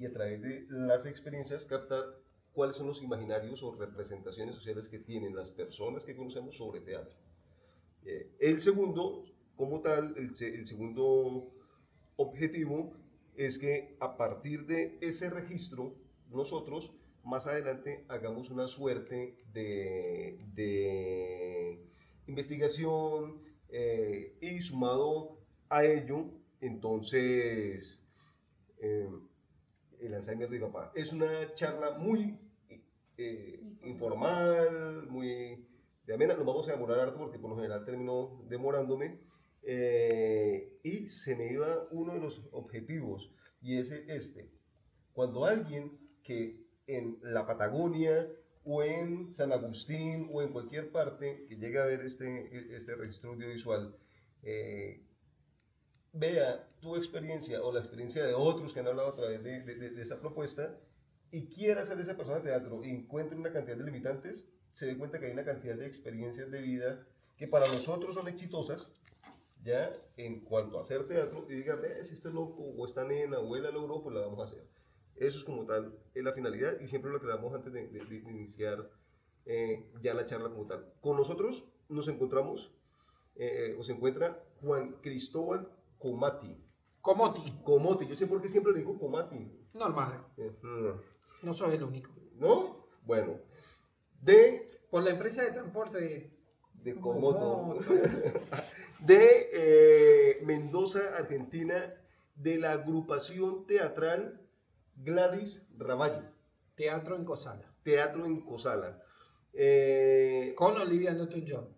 y a través de las experiencias captar cuáles son los imaginarios o representaciones sociales que tienen las personas que conocemos sobre teatro. El segundo, como tal, el segundo objetivo es que a partir de ese registro, nosotros más adelante hagamos una suerte de investigación y sumado a ello, entonces, eh, el Alzheimer de papá. Es una charla muy informal, muy de amena. Nos vamos a demorar harto porque por lo general termino demorándome. Y se me iba uno de los objetivos y es este. Cuando alguien que en la Patagonia o en San Agustín o en cualquier parte que llegue a ver este registro audiovisual, eh, vea tu experiencia o la experiencia de otros que han hablado a través de esta propuesta y quiera ser esa persona de teatro y encuentre una cantidad de limitantes, se dé cuenta que hay una cantidad de experiencias de vida que para nosotros son exitosas, ya en cuanto a hacer teatro, y diga, ve, si este loco o esta nena o él la logró, pues la vamos a hacer. Eso es como tal es la finalidad y siempre lo aclaramos antes de iniciar ya la charla como tal. Con nosotros nos encontramos o se encuentra Juan Cristóbal Comati. Comoti. Comoti, yo sé por qué siempre le digo Comati. Normal. No sos el único. ¿No? Bueno, por la empresa de transporte de Comoto, de Mendoza, Argentina, de la agrupación teatral Gladys Ravallo. Teatro en Cosala. Teatro en Cosala. Con Olivia Newton-John.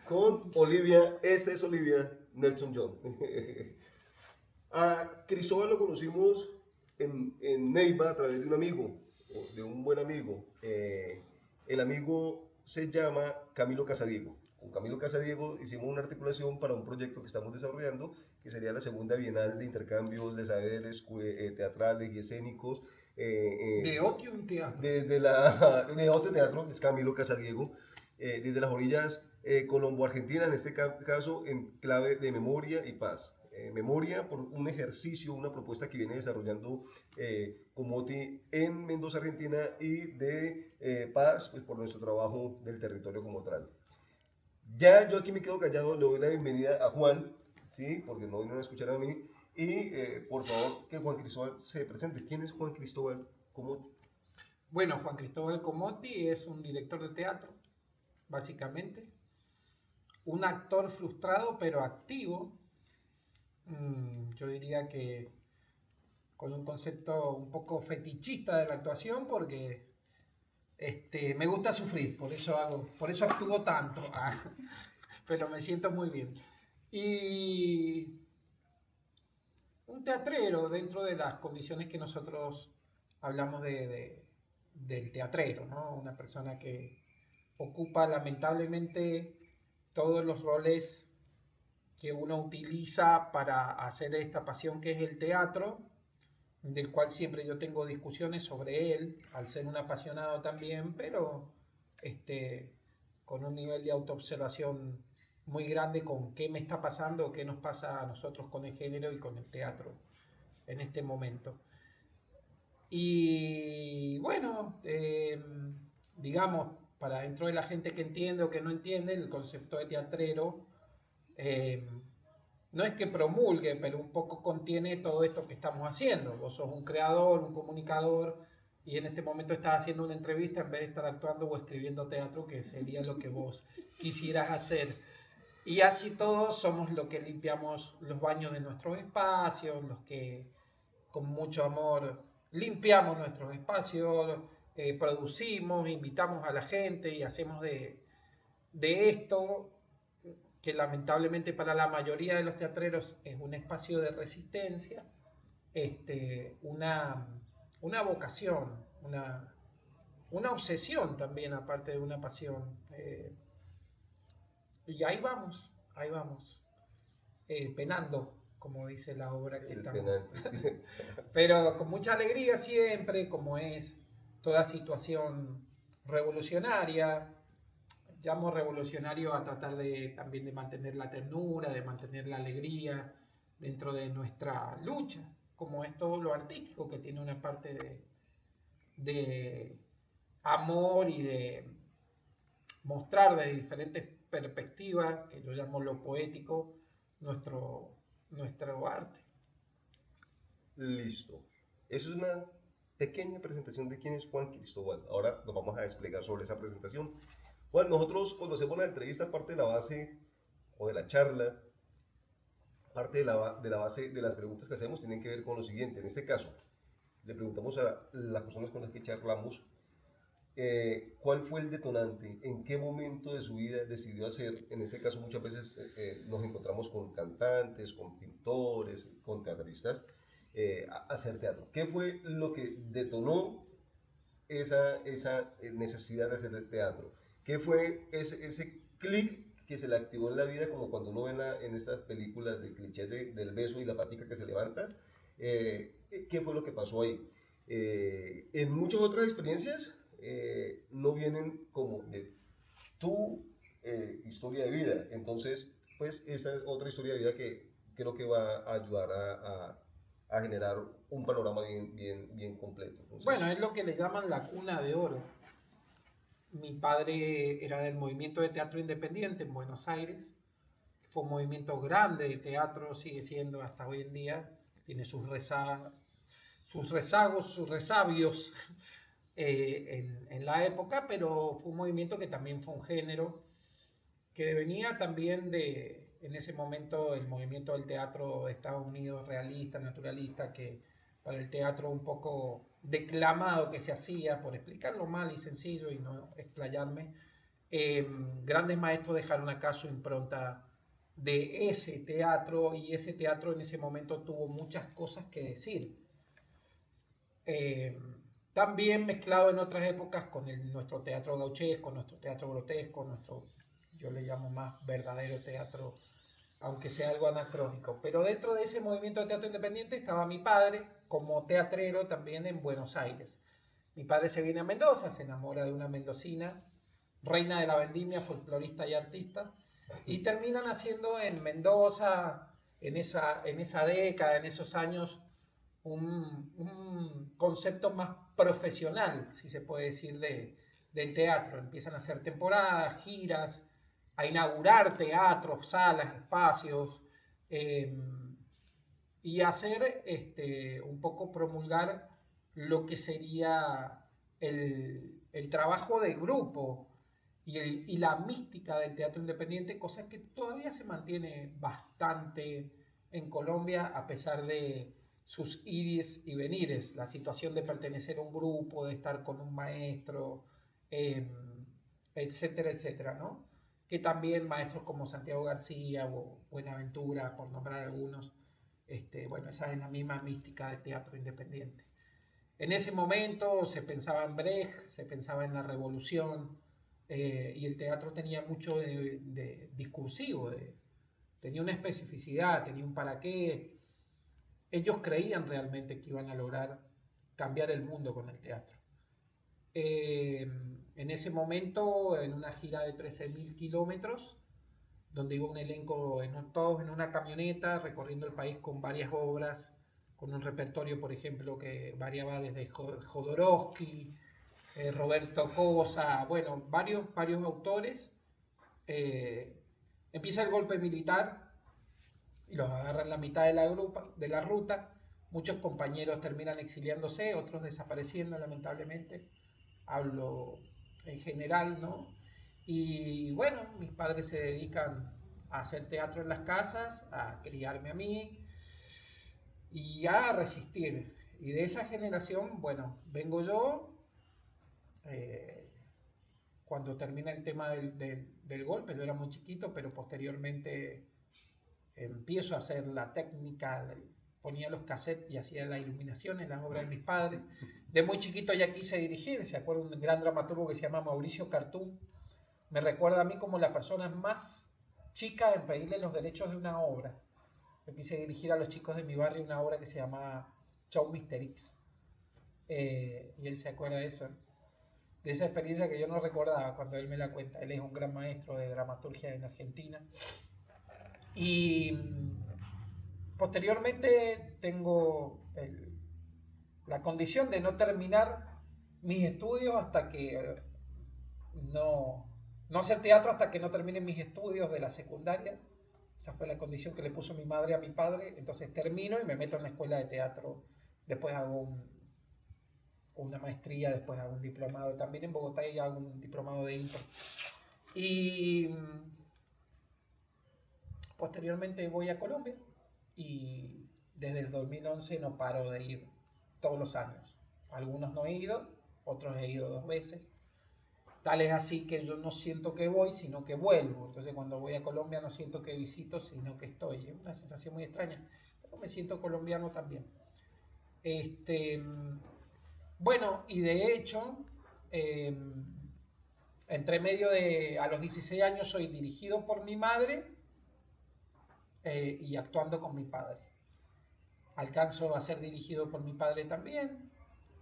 Con Olivia, esa es Olivia Newton-John. A Cristóbal lo conocimos en Neiva a través de un amigo, de un buen amigo. El amigo se llama Camilo Casadiego. Con Camilo Casadiego hicimos una articulación para un proyecto que estamos desarrollando, que sería la segunda Bienal de Intercambios de Saberes Teatrales y Escénicos. De Otium Teatro. De Otium Teatro, es Camilo Casadiego. Desde las orillas colombo-argentina, en este caso en clave de memoria y paz. Memoria por un ejercicio, una propuesta que viene desarrollando Comoti en Mendoza, Argentina, y de paz pues, por nuestro trabajo del territorio como tal. Ya yo aquí me quedo callado, le doy la bienvenida a Juan, ¿sí? Porque no vino a escuchar a mí, y por favor que Juan Cristóbal se presente. ¿Quién es Juan Cristóbal Comoti? Bueno, Juan Cristóbal Comoti es un director de teatro, básicamente, un actor frustrado pero activo. Yo diría que con un concepto un poco fetichista de la actuación, porque me gusta sufrir, por eso actúo tanto, pero me siento muy bien. Y un teatrero dentro de las condiciones que nosotros hablamos del teatrero, ¿no? Una persona que ocupa lamentablemente todos los roles que uno utiliza para hacer esta pasión que es el teatro, del cual siempre yo tengo discusiones sobre él, al ser un apasionado también, pero con un nivel de autoobservación muy grande con qué me está pasando, qué nos pasa a nosotros con el género y con el teatro en este momento. Y bueno, digamos, para dentro de la gente que entiende o que no entiende, el concepto de teatrero no es que promulgue, pero un poco contiene todo esto que estamos haciendo. Vos sos un creador, un comunicador, y en este momento estás haciendo una entrevista en vez de estar actuando o escribiendo teatro, que sería lo que vos quisieras hacer. Y así todos somos los que limpiamos los baños de nuestros espacios, los que con mucho amor limpiamos nuestros espacios, producimos, invitamos a la gente y hacemos de esto, que lamentablemente para la mayoría de los teatreros es un espacio de resistencia, una vocación, una obsesión también, aparte de una pasión. Y ahí vamos, penando, como dice la obra que estamos. Pero con mucha alegría siempre, como es toda situación revolucionaria. Llamo revolucionario a tratar también de mantener la ternura, de mantener la alegría dentro de nuestra lucha, como es todo lo artístico, que tiene una parte de amor y de mostrar de diferentes perspectivas, que yo llamo lo poético, nuestro arte. Listo. Eso es una pequeña presentación de quién es Juan Cristóbal. Ahora nos vamos a explicar sobre esa presentación. Bueno, nosotros cuando hacemos la entrevista, parte de la base o de la charla, parte de la base de las preguntas que hacemos tienen que ver con lo siguiente. En este caso, le preguntamos a las personas con las que charlamos cuál fue el detonante, en qué momento de su vida decidió hacer, en este caso muchas veces nos encontramos con cantantes, con pintores, con teatristas, hacer teatro. ¿Qué fue lo que detonó esa necesidad de hacer teatro? ¿Qué fue ese clic que se le activó en la vida, como cuando uno ve en estas películas de clichés del beso y la patica que se levanta? ¿Qué fue lo que pasó ahí? En muchas otras experiencias no vienen como de tu historia de vida. Entonces, pues esta es otra historia de vida que creo que va a ayudar a generar un panorama bien completo. Entonces, bueno, es lo que le llaman la cuna de oro. Mi padre era del movimiento de teatro independiente en Buenos Aires. Fue un movimiento grande de teatro, sigue siendo hasta hoy en día. Tiene sus rezagos, sus resabios en la época, pero fue un movimiento que también fue un género que venía también en ese momento, el movimiento del teatro de Estados Unidos, realista, naturalista, que para el teatro un poco declamado que se hacía, por explicarlo mal y sencillo y no explayarme, grandes maestros dejaron acá su impronta de ese teatro, y ese teatro en ese momento tuvo muchas cosas que decir. También mezclado en otras épocas con nuestro teatro gauchesco, nuestro teatro grotesco, yo le llamo más verdadero teatro, aunque sea algo anacrónico. Pero dentro de ese movimiento de teatro independiente estaba mi padre como teatrero también en Buenos Aires. Mi padre se viene a Mendoza, se enamora de una mendocina, reina de la vendimia, folclorista y artista, y terminan haciendo en Mendoza, en esa década, en esos años, un concepto más profesional, si se puede decir, del teatro. Empiezan a hacer temporadas, giras, a inaugurar teatros, salas, espacios, y hacer un poco promulgar lo que sería el trabajo de grupo y la mística del teatro independiente, cosa que todavía se mantiene bastante en Colombia a pesar de sus ires y venires, la situación de pertenecer a un grupo, de estar con un maestro, etcétera, etcétera, ¿no? Que también maestros como Santiago García o Buenaventura, por nombrar algunos, bueno, esa es la misma mística del teatro independiente. En ese momento se pensaba en Brecht, se pensaba en la revolución, y el teatro tenía mucho de discursivo, tenía una especificidad, tenía un para qué. Ellos creían realmente que iban a lograr cambiar el mundo con el teatro. En ese momento, en una gira de 13.000 kilómetros, donde iba un elenco, todos en una camioneta, recorriendo el país con varias obras, con un repertorio, por ejemplo, que variaba desde Jodorowsky, Roberto Cosa, bueno, varios autores. Empieza el golpe militar y los agarran en la mitad de la ruta. Muchos compañeros terminan exiliándose, otros desapareciendo, lamentablemente. Hablo en general, ¿no? Y bueno, mis padres se dedican a hacer teatro en las casas, a criarme a mí y a resistir. Y de esa generación, bueno, vengo yo. Cuando termina el tema del golpe, yo era muy chiquito, pero posteriormente empiezo a hacer la técnica, ponía los cassettes y hacía la iluminación en las obras de mis padres. De muy chiquito ya quise dirigir, se acuerda un gran dramaturgo que se llama Mauricio Cartún, me recuerda a mí como la persona más chica en pedirle los derechos de una obra. Yo quise dirigir a los chicos de mi barrio una obra que se llama Show Mister X. Y él se acuerda de eso, de esa experiencia que yo no recordaba cuando él me la cuenta. Él es un gran maestro de dramaturgia en Argentina. Y Posteriormente tengo la condición de no terminar mis estudios hasta que no hacer teatro hasta que no termine mis estudios de la secundaria. Esa fue la condición que le puso mi madre a mi padre. Entonces termino y me meto en la escuela de teatro. Después hago una maestría, después hago un diplomado también en Bogotá y hago un diplomado de impro. Y posteriormente voy a Colombia y desde el 2011 no paro de ir todos los años. Algunos no he ido, otros he ido 2 veces. Tal es así que yo no siento que voy, sino que vuelvo. Entonces cuando voy a Colombia no siento que visito, sino que estoy. Es una sensación muy extraña, pero me siento colombiano también. Bueno, y de hecho, entre medio a los 16 años soy dirigido por mi madre y actuando con mi padre. Alcanzo a ser dirigido por mi padre también,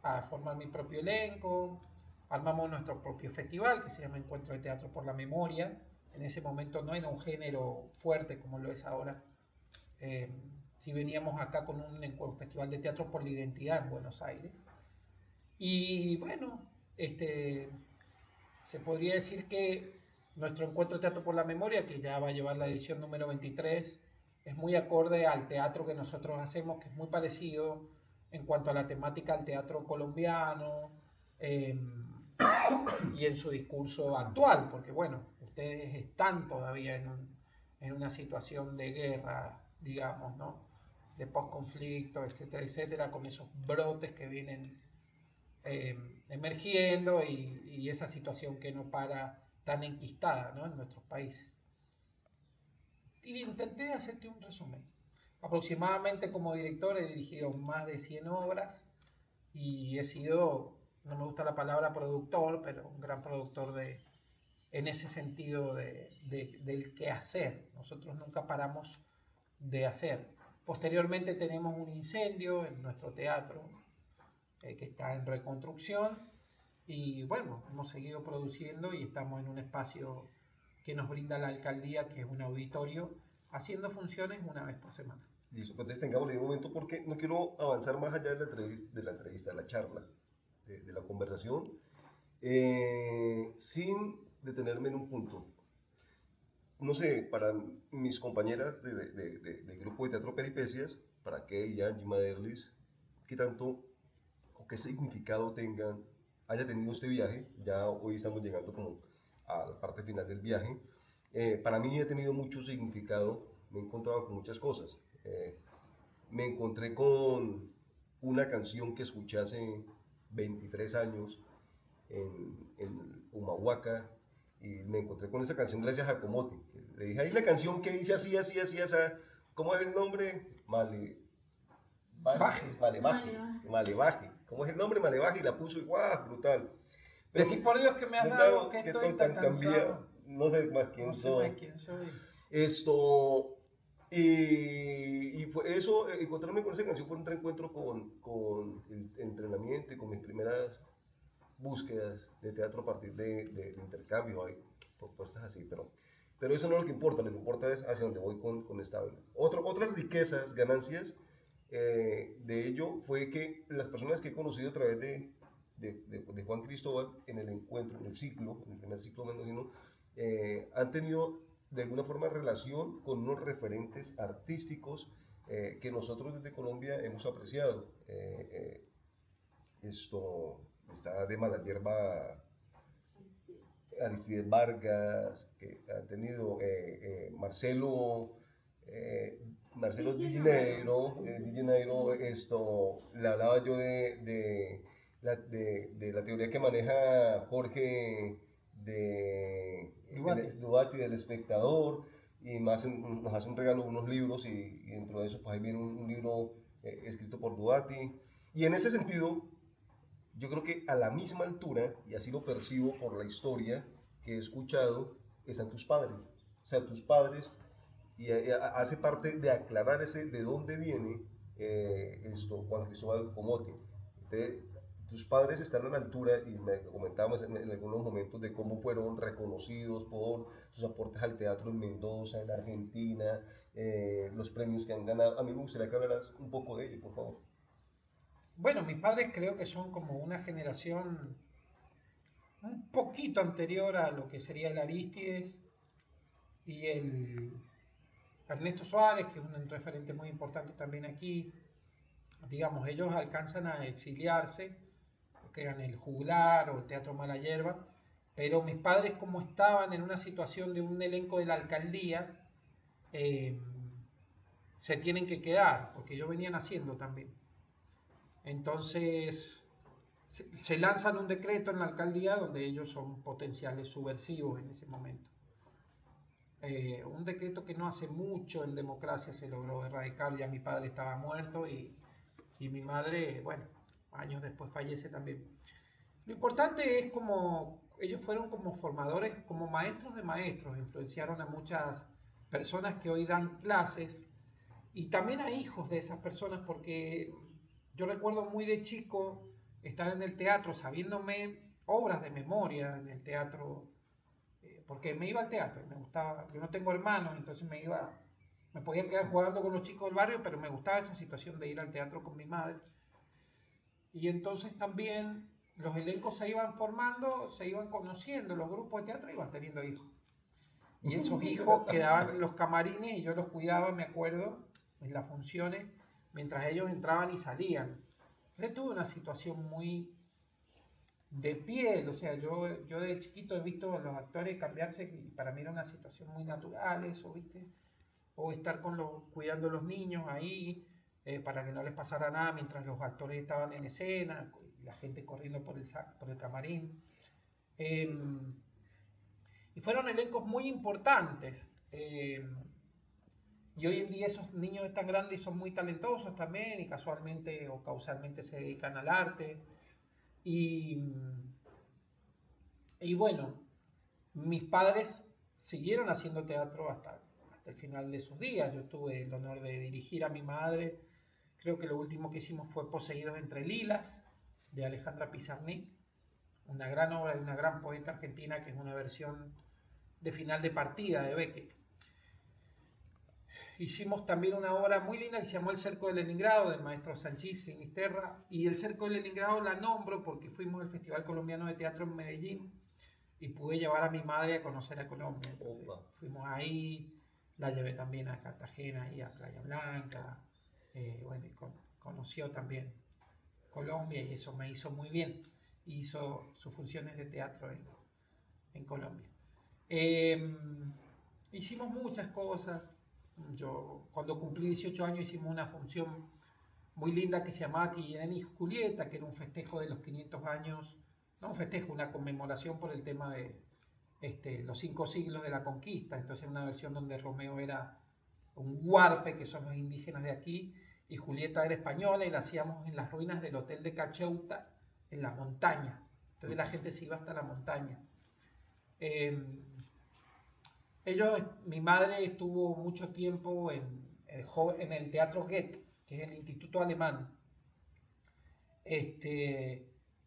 a formar mi propio elenco. Armamos nuestro propio festival que se llama Encuentro de Teatro por la Memoria. En ese momento no era un género fuerte como lo es ahora. Sí veníamos acá con un festival de teatro por la identidad en Buenos Aires. Y bueno, se podría decir que nuestro Encuentro de Teatro por la Memoria, que ya va a llevar la edición número 23, es muy acorde al teatro que nosotros hacemos, que es muy parecido en cuanto a la temática al teatro colombiano y en su discurso actual, porque bueno, ustedes están todavía en una situación de guerra, digamos, ¿no? De posconflicto, etcétera, etcétera, con esos brotes que vienen emergiendo y esa situación que no para tan enquistada, ¿no? En nuestros países. Y intenté hacerte un resumen. Aproximadamente como director he dirigido más de 100 obras y he sido, no me gusta la palabra productor, pero un gran productor en ese sentido del qué hacer. Nosotros nunca paramos de hacer. Posteriormente tenemos un incendio en nuestro teatro que está en reconstrucción y bueno, hemos seguido produciendo y estamos en un espacio que nos brinda la alcaldía, que es un auditorio, haciendo funciones una vez por semana. Listo, pues tengámosle un momento porque no quiero avanzar más allá de la entrevista, de la charla, de la conversación, sin detenerme en un punto. No sé, para mis compañeras del grupo de teatro Peripecias, para Kay, Angie, Maderlis, qué tanto o qué significado haya tenido este viaje. Ya hoy estamos llegando como a la parte final del viaje. Para mí ha tenido mucho significado, me he encontrado con muchas cosas. Me encontré con una canción que escuché hace 23 años en Humahuaca, y me encontré con esa canción gracias a Comote. Le dije, hay una canción que dice así, así, así, así. ¿Cómo es el nombre? Malevaje. ¿Cómo es el nombre? Malevaje. Y la puso y ¡guau! Brutal. Decir por Dios que me has dado que estoy tan cambiado. No sé más quién soy. Esto. Y fue eso, encontrarme con esa canción fue un reencuentro con el entrenamiento y con mis primeras búsquedas de teatro a partir de intercambio, hay propuestas así, pero eso no es lo que importa. Lo que importa es hacia dónde voy con esta vaina. Otras riquezas, ganancias de ello fue que las personas que he conocido a través de Juan Cristóbal en el encuentro, en el primer ciclo mendocino, han tenido de alguna forma relación con unos referentes artísticos que nosotros desde Colombia hemos apreciado. Esto está de Mala Hierba Aristides Vargas, que ha tenido Marcelo Di Janeiro, esto, le hablaba yo de la teoría que maneja Jorge Dubati, del espectador, y nos hace un regalo de unos libros, y dentro de eso pues ahí viene un libro escrito por Dubati, y en ese sentido yo creo que a la misma altura, y así lo percibo por la historia que he escuchado, están tus padres. O sea, tus padres, y hace parte de aclarar de dónde viene Juan Cristóbal Comote. Entonces, tus padres están a la altura, y me comentábamos en algunos momentos de cómo fueron reconocidos por sus aportes al teatro en Mendoza, en Argentina, los premios que han ganado. A mí me gustaría que hablaras un poco de ello, por favor. Bueno, mis padres creo que son como una generación un poquito anterior a lo que sería el Arístides y el Ernesto Suárez, que es un referente muy importante también aquí. Digamos, ellos alcanzan a exiliarse, crean el Juglar o el Teatro Mala Hierba, pero mis padres, como estaban en una situación de un elenco de la alcaldía, eh, se tienen que quedar, porque ellos venían haciendo también. Entonces, se lanzan un decreto en la alcaldía donde ellos son potenciales subversivos en ese momento. Un decreto que no hace mucho en democracia se logró erradicar, ya mi padre estaba muerto y mi madre, bueno, años después fallece también. Lo importante es como ellos fueron como formadores, como maestros de maestros, influenciaron a muchas personas que hoy dan clases y también a hijos de esas personas, porque yo recuerdo muy de chico estar en el teatro sabiéndome obras de memoria en el teatro, porque me iba al teatro, me gustaba, yo no tengo hermanos, entonces me podía quedar jugando con los chicos del barrio, pero me gustaba esa situación de ir al teatro con mi madre. Y entonces también los elencos se iban formando, se iban conociendo, los grupos de teatro iban teniendo hijos. Y esos hijos quedaban en los camarines y yo los cuidaba, me acuerdo, en las funciones, mientras ellos entraban y salían. Entonces tuve una situación muy de piel, o sea, yo de chiquito he visto a los actores cambiarse y para mí era una situación muy natural eso, ¿viste? O estar cuidando a los niños ahí para que no les pasara nada mientras los actores estaban en escena, y la gente corriendo por el camarín. Eh, y fueron elencos muy importantes. Y hoy en día esos niños están grandes y son muy talentosos también y casualmente o causalmente se dedican al arte. Y, y bueno, mis padres siguieron haciendo teatro hasta el final de sus días. Yo tuve el honor de dirigir a mi madre. Creo que lo último que hicimos fue Poseídos entre Lilas, de Alejandra Pizarnik, una gran obra de una gran poeta argentina que es una versión de final de partida de Beckett. Hicimos también una obra muy linda que se llamó El Cerco de Leningrado, del maestro Sanchís Sinisterra, y El Cerco de Leningrado la nombro porque fuimos al Festival Colombiano de Teatro en Medellín y pude llevar a mi madre a conocer a Colombia. Entonces, fuimos ahí, la llevé también a Cartagena y a Playa Blanca, bueno, y conoció también Colombia y eso me hizo muy bien. Hizo sus funciones de teatro en Colombia. Hicimos muchas cosas. Yo, cuando cumplí 18 años, hicimos una función muy linda que se llamaba Guillén y Julieta, que era un festejo de los 500 años, no un festejo, una conmemoración por el tema de los 5 siglos de la conquista. Entonces, una versión donde Romeo era un huarpe, que son los indígenas de aquí, y Julieta era española, y la hacíamos en las ruinas del Hotel de Cacheuta, en la montaña. Entonces, la gente se iba hasta la montaña. Mi madre estuvo mucho tiempo en el Teatro Goethe, que es el instituto alemán,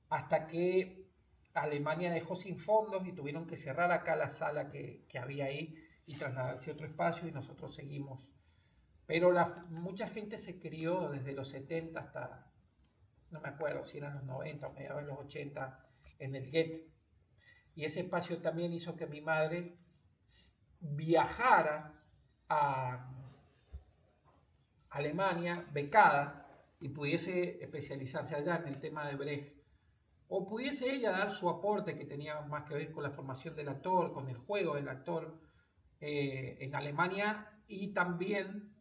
hasta que Alemania dejó sin fondos y tuvieron que cerrar acá la sala que había ahí y trasladarse a otro espacio y nosotros seguimos. Pero mucha gente se crió desde los 70 hasta, no me acuerdo si eran los 90 o mediados de los 80, en el Goethe. Y ese espacio también hizo que mi madre viajara a Alemania becada y pudiese especializarse allá en el tema de Brecht, o pudiese ella dar su aporte que tenía más que ver con la formación del actor, con el juego del actor en Alemania, y también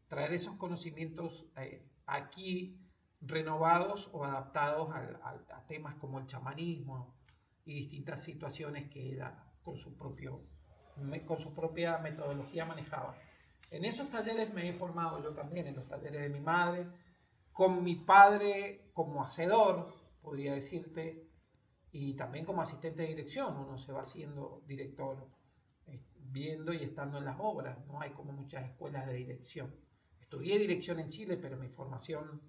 traer esos conocimientos aquí renovados o adaptados a temas como el chamanismo y distintas situaciones que ella con su propia metodología manejaba. En esos talleres me he formado yo también, en los talleres de mi madre, con mi padre como hacedor, podría decirte, y también como asistente de dirección. Uno se va haciendo director viendo y estando en las obras, no hay como muchas escuelas de dirección. Estudié dirección en Chile, pero mi formación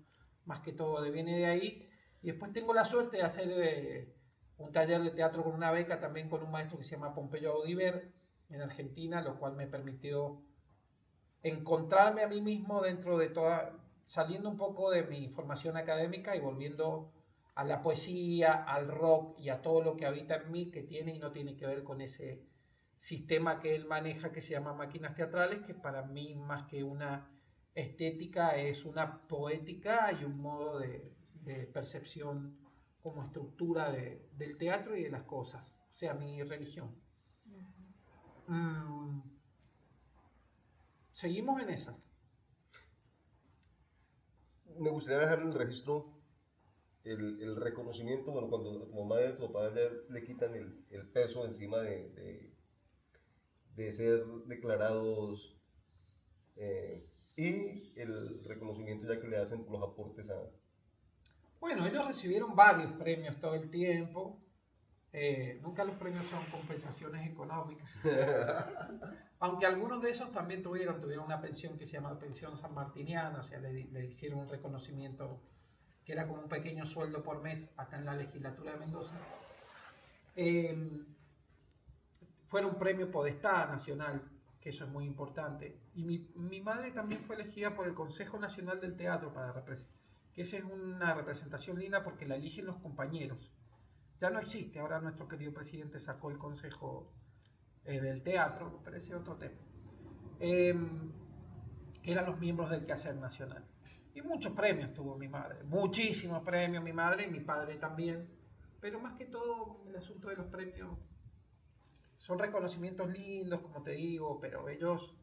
más que todo viene de ahí, y después tengo la suerte de hacer un taller de teatro con una beca también con un maestro que se llama Pompeyo Audiver en Argentina, lo cual me permitió encontrarme a mí mismo dentro de saliendo un poco de mi formación académica y volviendo a la poesía, al rock y a todo lo que habita en mí que tiene y no tiene que ver con ese sistema que él maneja que se llama máquinas teatrales, que para mí más que una estética es una poética y un modo de percepción como estructura del teatro y de las cosas, o sea, mi religión. Seguimos en esas. Me gustaría dejar en el registro el reconocimiento, bueno, cuando a tu mamá y a tu papá le quitan el peso encima de ser declarados y el reconocimiento ya que le hacen por los aportes a... Bueno, ellos recibieron varios premios todo el tiempo. Nunca los premios son compensaciones económicas. Aunque algunos de esos también tuvieron una pensión que se llama pensión sanmartiniana, o sea, le hicieron un reconocimiento que era como un pequeño sueldo por mes acá en la legislatura de Mendoza. Fueron un premio Podestá Nacional, que eso es muy importante. Y mi madre también fue elegida por el Consejo Nacional del Teatro para representar, que esa es una representación linda porque la eligen los compañeros. Ya no existe, ahora nuestro querido presidente sacó el Consejo del Teatro, pero ese es otro tema. Que eran los miembros del Quehacer Nacional. Y muchos premios tuvo mi madre, muchísimos premios mi madre y mi padre también. Pero más que todo el asunto de los premios son reconocimientos lindos, como te digo, pero ellos,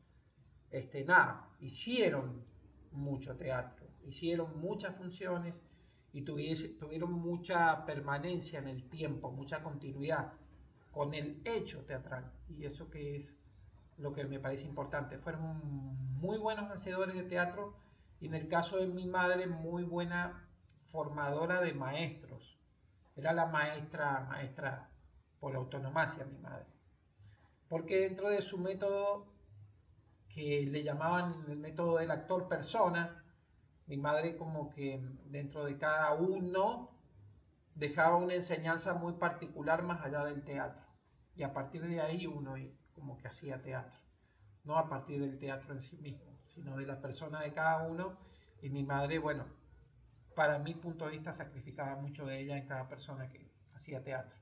hicieron mucho teatro, hicieron muchas funciones y tuvieron mucha permanencia en el tiempo, mucha continuidad con el hecho teatral. Y eso que es lo que me parece importante. Fueron muy buenos hacedores de teatro y en el caso de mi madre, muy buena formadora de maestros. Era la maestra por autonomacia, mi madre. Porque dentro de su método, que le llamaban el método del actor persona, mi madre como que dentro de cada uno dejaba una enseñanza muy particular más allá del teatro. Y a partir de ahí uno como que hacía teatro. No a partir del teatro en sí mismo, sino de la persona de cada uno. Y mi madre, bueno, para mi punto de vista, sacrificaba mucho de ella en cada persona que hacía teatro.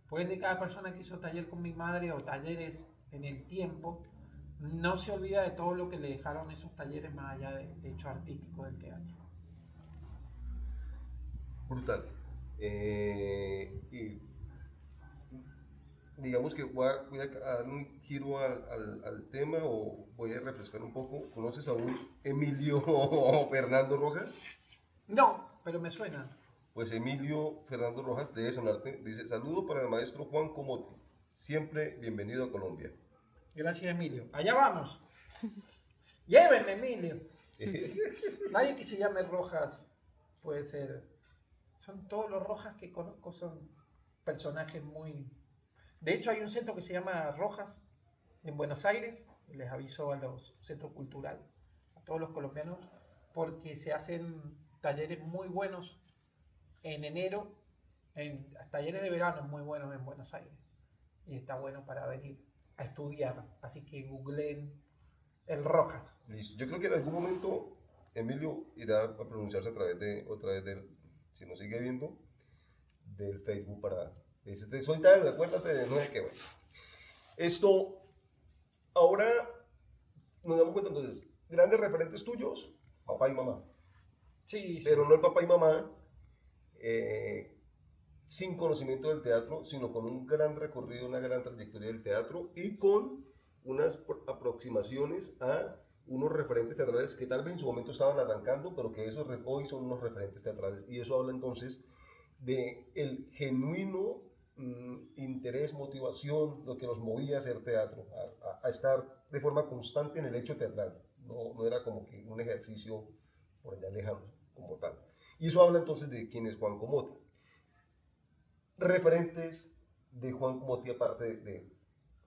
Por ende, cada persona que hizo taller con mi madre o talleres en el tiempo, no se olvida de todo lo que le dejaron esos talleres más allá del hecho artístico del teatro. Brutal. Y digamos que voy a dar un giro al tema o voy a refrescar un poco. ¿Conoces a un Emilio Fernando Rojas? No, pero me suena. Pues Emilio Fernando Rojas debe sonarte. Dice, saludo para el maestro Juan Comotti. Siempre bienvenido a Colombia. Gracias, Emilio. Allá vamos. Llévenme, Emilio. Nadie que se llame Rojas puede ser. Son todos los Rojas que conozco, son personajes muy... De hecho, hay un centro que se llama Rojas en Buenos Aires. Les aviso a los centros culturales, a todos los colombianos, porque se hacen talleres muy buenos en enero, talleres de verano muy buenos en Buenos Aires. Y está bueno para venir a estudiar. Así que googleen el Rojas. Listo. Yo creo que en algún momento Emilio irá a pronunciarse otra vez del, si nos sigue viendo, del Facebook para decirte, soy tal, acuérdate de no sé qué. Bueno. Esto, ahora nos damos cuenta entonces, grandes referentes tuyos, papá y mamá. Sí, Pero sí. no el papá y mamá sin conocimiento del teatro, sino con un gran recorrido, una gran trayectoria del teatro y con unas aproximaciones a unos referentes teatrales que tal vez en su momento estaban arrancando, pero que esos hoy son unos referentes teatrales. Y eso habla entonces de el genuino interés, motivación, lo que nos movía a hacer teatro, a estar de forma constante en el hecho teatral. No era como que un ejercicio por allá lejano, como tal. Y eso habla entonces de quién es Juan Comotti. Referentes de Juan Comotti, aparte de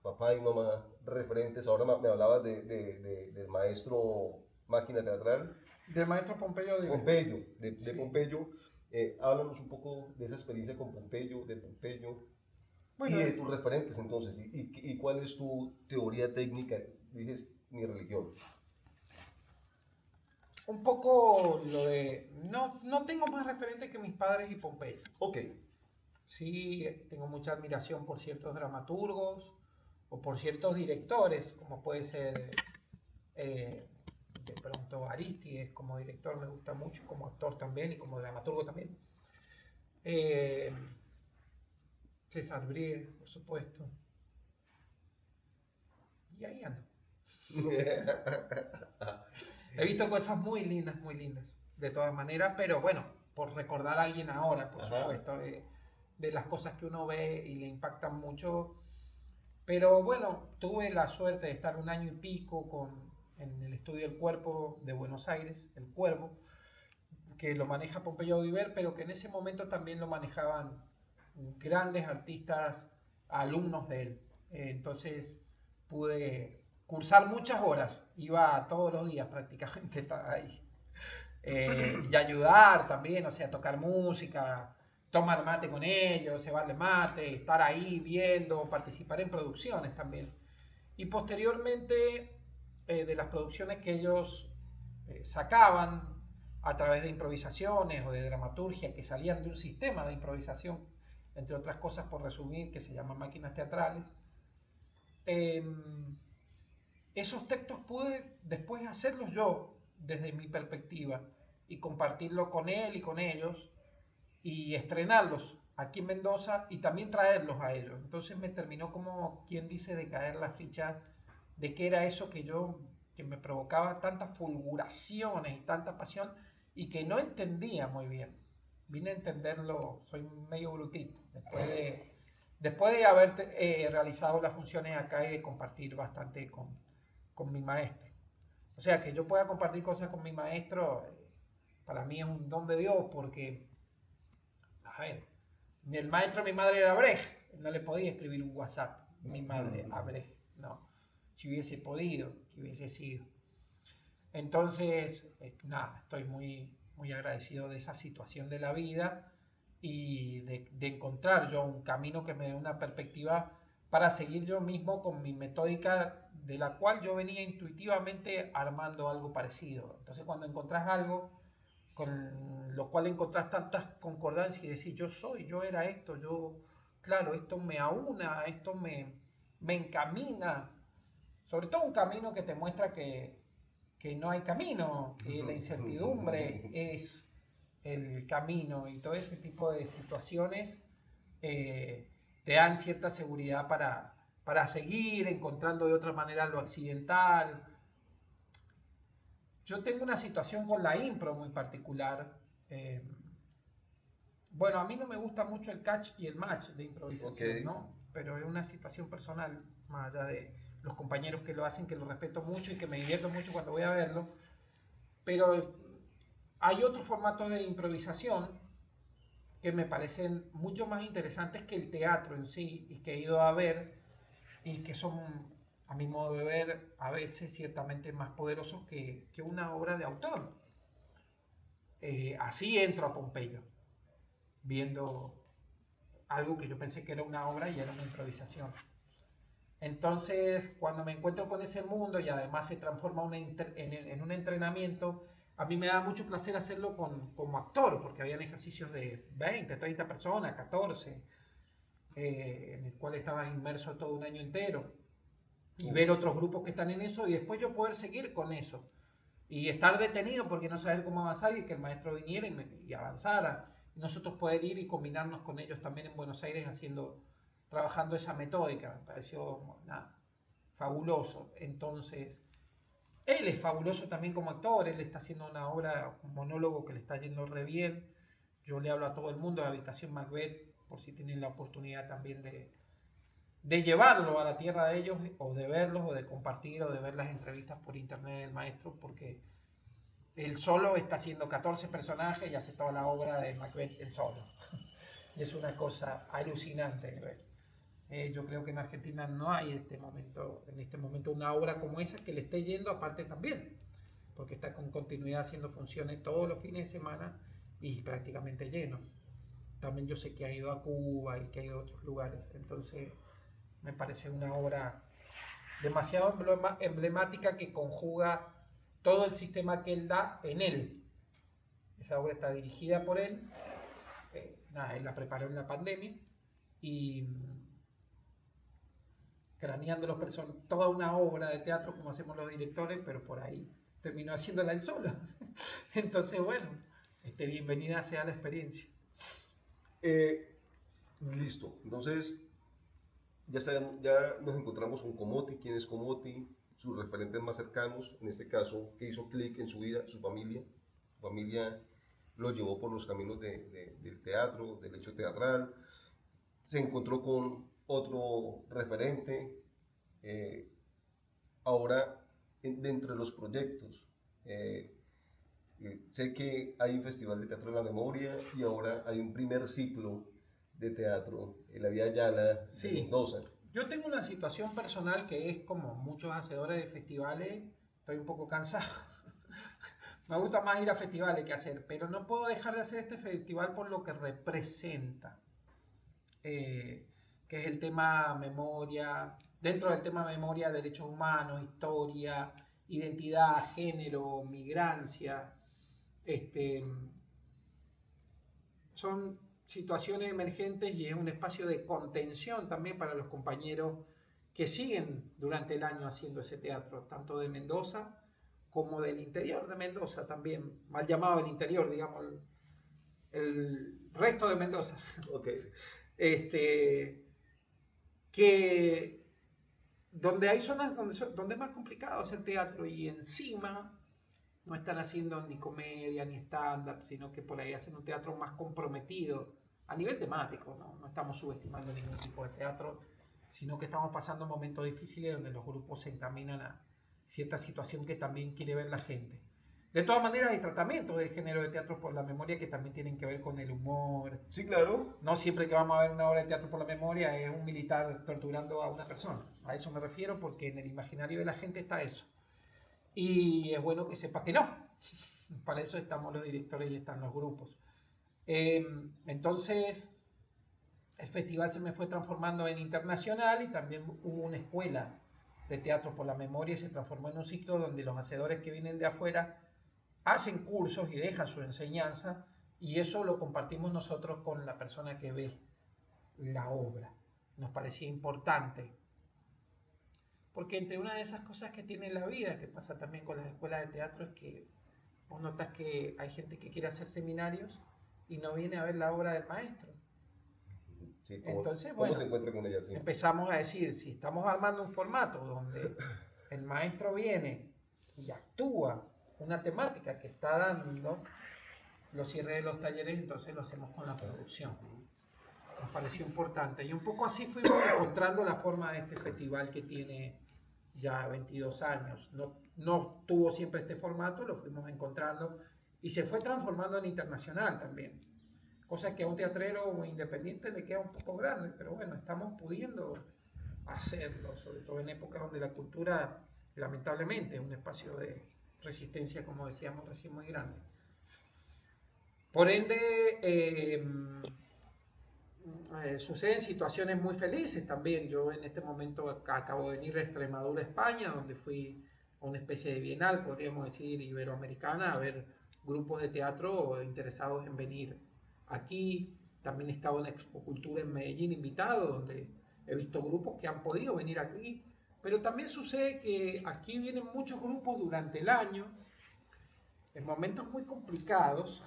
papá y mamá, referentes, ahora me hablabas del maestro máquina teatral. Del maestro Pompeyo. Pompeyo, de Sí. Pompeyo. Háblanos un poco de esa experiencia con Pompeyo, de Pompeyo, Bueno, y de tus referentes entonces, y cuál es tu teoría técnica, dices, mi religión. Un poco lo de... No tengo más referentes que mis padres y Pompeyo. Ok. Sí, tengo mucha admiración por ciertos dramaturgos o por ciertos directores, como puede ser de pronto Arístides como director me gusta mucho, como actor también y como dramaturgo también. Eh, César Brie, por supuesto. Y ahí ando. He visto cosas muy lindas, de todas maneras, pero bueno, por recordar a alguien ahora, por Ajá. supuesto, de las cosas que uno ve y le impactan mucho. Pero bueno, tuve la suerte de estar un año y pico en el estudio del cuerpo de Buenos Aires, El Cuervo, que lo maneja Pompeyo Audibert, pero que en ese momento también lo manejaban grandes artistas, alumnos de él. Entonces pude cursar muchas horas, iba todos los días prácticamente, estaba ahí. Y ayudar también, o sea, tocar música, tomar mate con ellos, cebarle mate, estar ahí viendo, participar en producciones también. Y posteriormente, de las producciones que ellos sacaban a través de improvisaciones o de dramaturgia que salían de un sistema de improvisación, entre otras cosas por resumir, que se llama máquinas teatrales, eh, esos textos pude después hacerlos yo desde mi perspectiva y compartirlo con él y con ellos y estrenarlos aquí en Mendoza y también traerlos a ellos. Entonces me terminó como quien dice de caer la ficha de qué era eso que me provocaba tantas fulguraciones y tanta pasión y que no entendía muy bien. Vine a entenderlo, soy medio brutito, después de haber realizado las funciones acá y de compartir bastante con mi maestro. O sea, que yo pueda compartir cosas con mi maestro, para mí es un don de Dios porque, a ver, el maestro de mi madre era Brecht, no le podía escribir un WhatsApp, mi madre a Brecht, no. Si hubiese podido, que hubiese sido. Entonces, nada, estoy muy agradecido de esa situación de la vida y de encontrar yo un camino que me dé una perspectiva para seguir yo mismo con mi metódica de la cual yo venía intuitivamente armando algo parecido. Entonces cuando encontrás algo con lo cual encontrás tantas concordancias y decís yo era esto, claro, esto me aúna, esto me encamina, sobre todo un camino que te muestra que no hay camino, que la incertidumbre es el camino y todo ese tipo de situaciones te dan cierta seguridad para seguir encontrando de otra manera lo accidental. Yo tengo una situación con la impro muy particular. Eh, bueno, a mí no me gusta mucho el catch y el match de improvisación, Ok. ¿no? Pero es una situación personal, más allá de los compañeros que lo hacen, que lo respeto mucho y que me divierto mucho cuando voy a verlo. Pero hay otros formatos de improvisación que me parecen mucho más interesantes que el teatro en sí y que he ido a ver y que son, a mi modo de ver, a veces ciertamente más poderosos que una obra de autor. Así entro a Pompeyo, viendo algo que yo pensé que era una obra y era una improvisación. Entonces, cuando me encuentro con ese mundo y además se transforma en un entrenamiento, a mí me da mucho placer hacerlo como actor, porque habían ejercicios de 20, 30 personas, 14, en el cual estabas inmerso todo un año entero, y ver otros grupos que están en eso y después yo poder seguir con eso. Y estar detenido porque no saber cómo avanzar y que el maestro viniera y avanzara. Y nosotros poder ir y combinarnos con ellos también en Buenos Aires trabajando esa metódica. Me pareció nada, fabuloso. Entonces, él es fabuloso también como actor, él está haciendo una obra, un monólogo que le está yendo re bien. Yo le hablo a todo el mundo de Habitación Macbeth, por si tienen la oportunidad también de llevarlo a la tierra de ellos, o de verlos, o de compartir, o de ver las entrevistas por internet del maestro, porque él solo está haciendo 14 personajes y hace toda la obra de Macbeth él solo. Y es una cosa alucinante. Yo creo que en Argentina no hay en este momento una obra como esa que le esté yendo aparte también, porque está con continuidad haciendo funciones todos los fines de semana y prácticamente lleno. También yo sé que ha ido a Cuba y que ha ido a otros lugares, entonces me parece una obra demasiado emblemática que conjuga todo el sistema que él da en él. Esa obra está dirigida por él. Nada, él la preparó en la pandemia y craneando toda una obra de teatro como hacemos los directores, pero por ahí terminó haciéndola él solo. Entonces, bueno, bienvenida sea la experiencia. Listo, entonces ya nos encontramos con Comoti, quién es Comoti, sus referentes más cercanos, en este caso, que hizo clic en su vida, su familia lo llevó por los caminos del teatro, del hecho teatral, se encontró con otro referente, ahora dentro de los proyectos, sé que hay un festival de teatro de la memoria y ahora hay un primer ciclo de teatro en la Vía Yala de Mendoza. Yo tengo una situación personal que es como muchos hacedores de festivales, estoy un poco cansado. Me gusta más ir a festivales que hacer, pero no puedo dejar de hacer este festival por lo que representa, que es el tema memoria, dentro del tema memoria, derechos humanos, historia, identidad, género, migrancia. Son situaciones emergentes y es un espacio de contención también para los compañeros que siguen durante el año haciendo ese teatro, tanto de Mendoza como del interior de Mendoza también, mal llamado el interior, digamos, el resto de Mendoza. Okay. Que donde hay zonas donde es más complicado hacer teatro y encima no están haciendo ni comedia ni stand-up, sino que por ahí hacen un teatro más comprometido a nivel temático, no estamos subestimando ningún tipo de teatro, sino que estamos pasando momentos difíciles donde los grupos se encaminan a cierta situación que también quiere ver la gente. De todas maneras, hay tratamientos del género de teatro por la memoria que también tienen que ver con el humor. Sí, claro. No siempre que vamos a ver una obra de teatro por la memoria es un militar torturando a una persona. A eso me refiero porque en el imaginario de la gente está eso. Y es bueno que sepa que no. Para eso estamos los directores y están los grupos. Entonces, el festival se me fue transformando en internacional y también hubo una escuela de teatro por la memoria y se transformó en un ciclo donde los hacedores que vienen de afuera hacen cursos y dejan su enseñanza y eso lo compartimos nosotros con la persona que ve la obra. Nos parecía importante. Porque entre una de esas cosas que tiene la vida, que pasa también con las escuelas de teatro, es que vos notas que hay gente que quiere hacer seminarios y no viene a ver la obra del maestro. Sí, entonces, ¿cómo se encuentra con ella? Sí. Empezamos a decir, si estamos armando un formato donde el maestro viene y actúa una temática que está dando los cierres de los talleres, entonces lo hacemos con la producción. Nos pareció importante. Y un poco así fuimos encontrando la forma de este festival que tiene ya 22 años. No tuvo siempre este formato, lo fuimos encontrando y se fue transformando en internacional también. Cosa que a un teatrero independiente le queda un poco grande, pero bueno, estamos pudiendo hacerlo, sobre todo en épocas donde la cultura, lamentablemente, es un espacio de resistencia, como decíamos recién, muy grande. Por ende, suceden situaciones muy felices también. Yo en este momento acabo de venir a Extremadura, España, donde fui a una especie de bienal, podríamos decir, iberoamericana, a ver grupos de teatro interesados en venir aquí. También he estado en Expo Cultura en Medellín invitado, donde he visto grupos que han podido venir aquí. Pero también sucede que aquí vienen muchos grupos durante el año, en momentos muy complicados,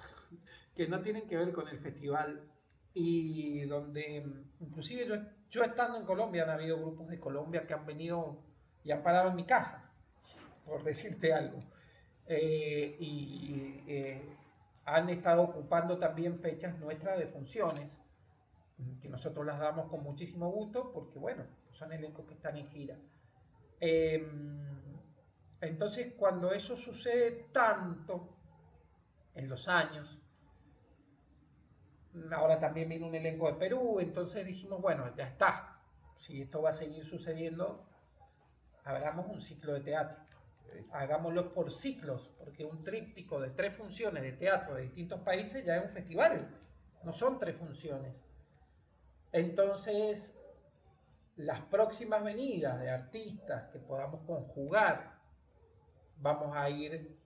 que no tienen que ver con el festival y donde inclusive yo estando en Colombia han habido grupos de Colombia que han venido y han parado en mi casa, por decirte algo, han estado ocupando también fechas nuestras de funciones que nosotros las damos con muchísimo gusto porque bueno, son elencos que están en gira. Entonces cuando eso sucede tanto en los años, ahora también viene un elenco de Perú, entonces dijimos, bueno, ya está. Si esto va a seguir sucediendo, hagamos un ciclo de teatro. Hagámoslo por ciclos, porque un tríptico de 3 funciones de teatro de distintos países ya es un festival, no son 3 funciones. Entonces, las próximas venidas de artistas que podamos conjugar vamos a ir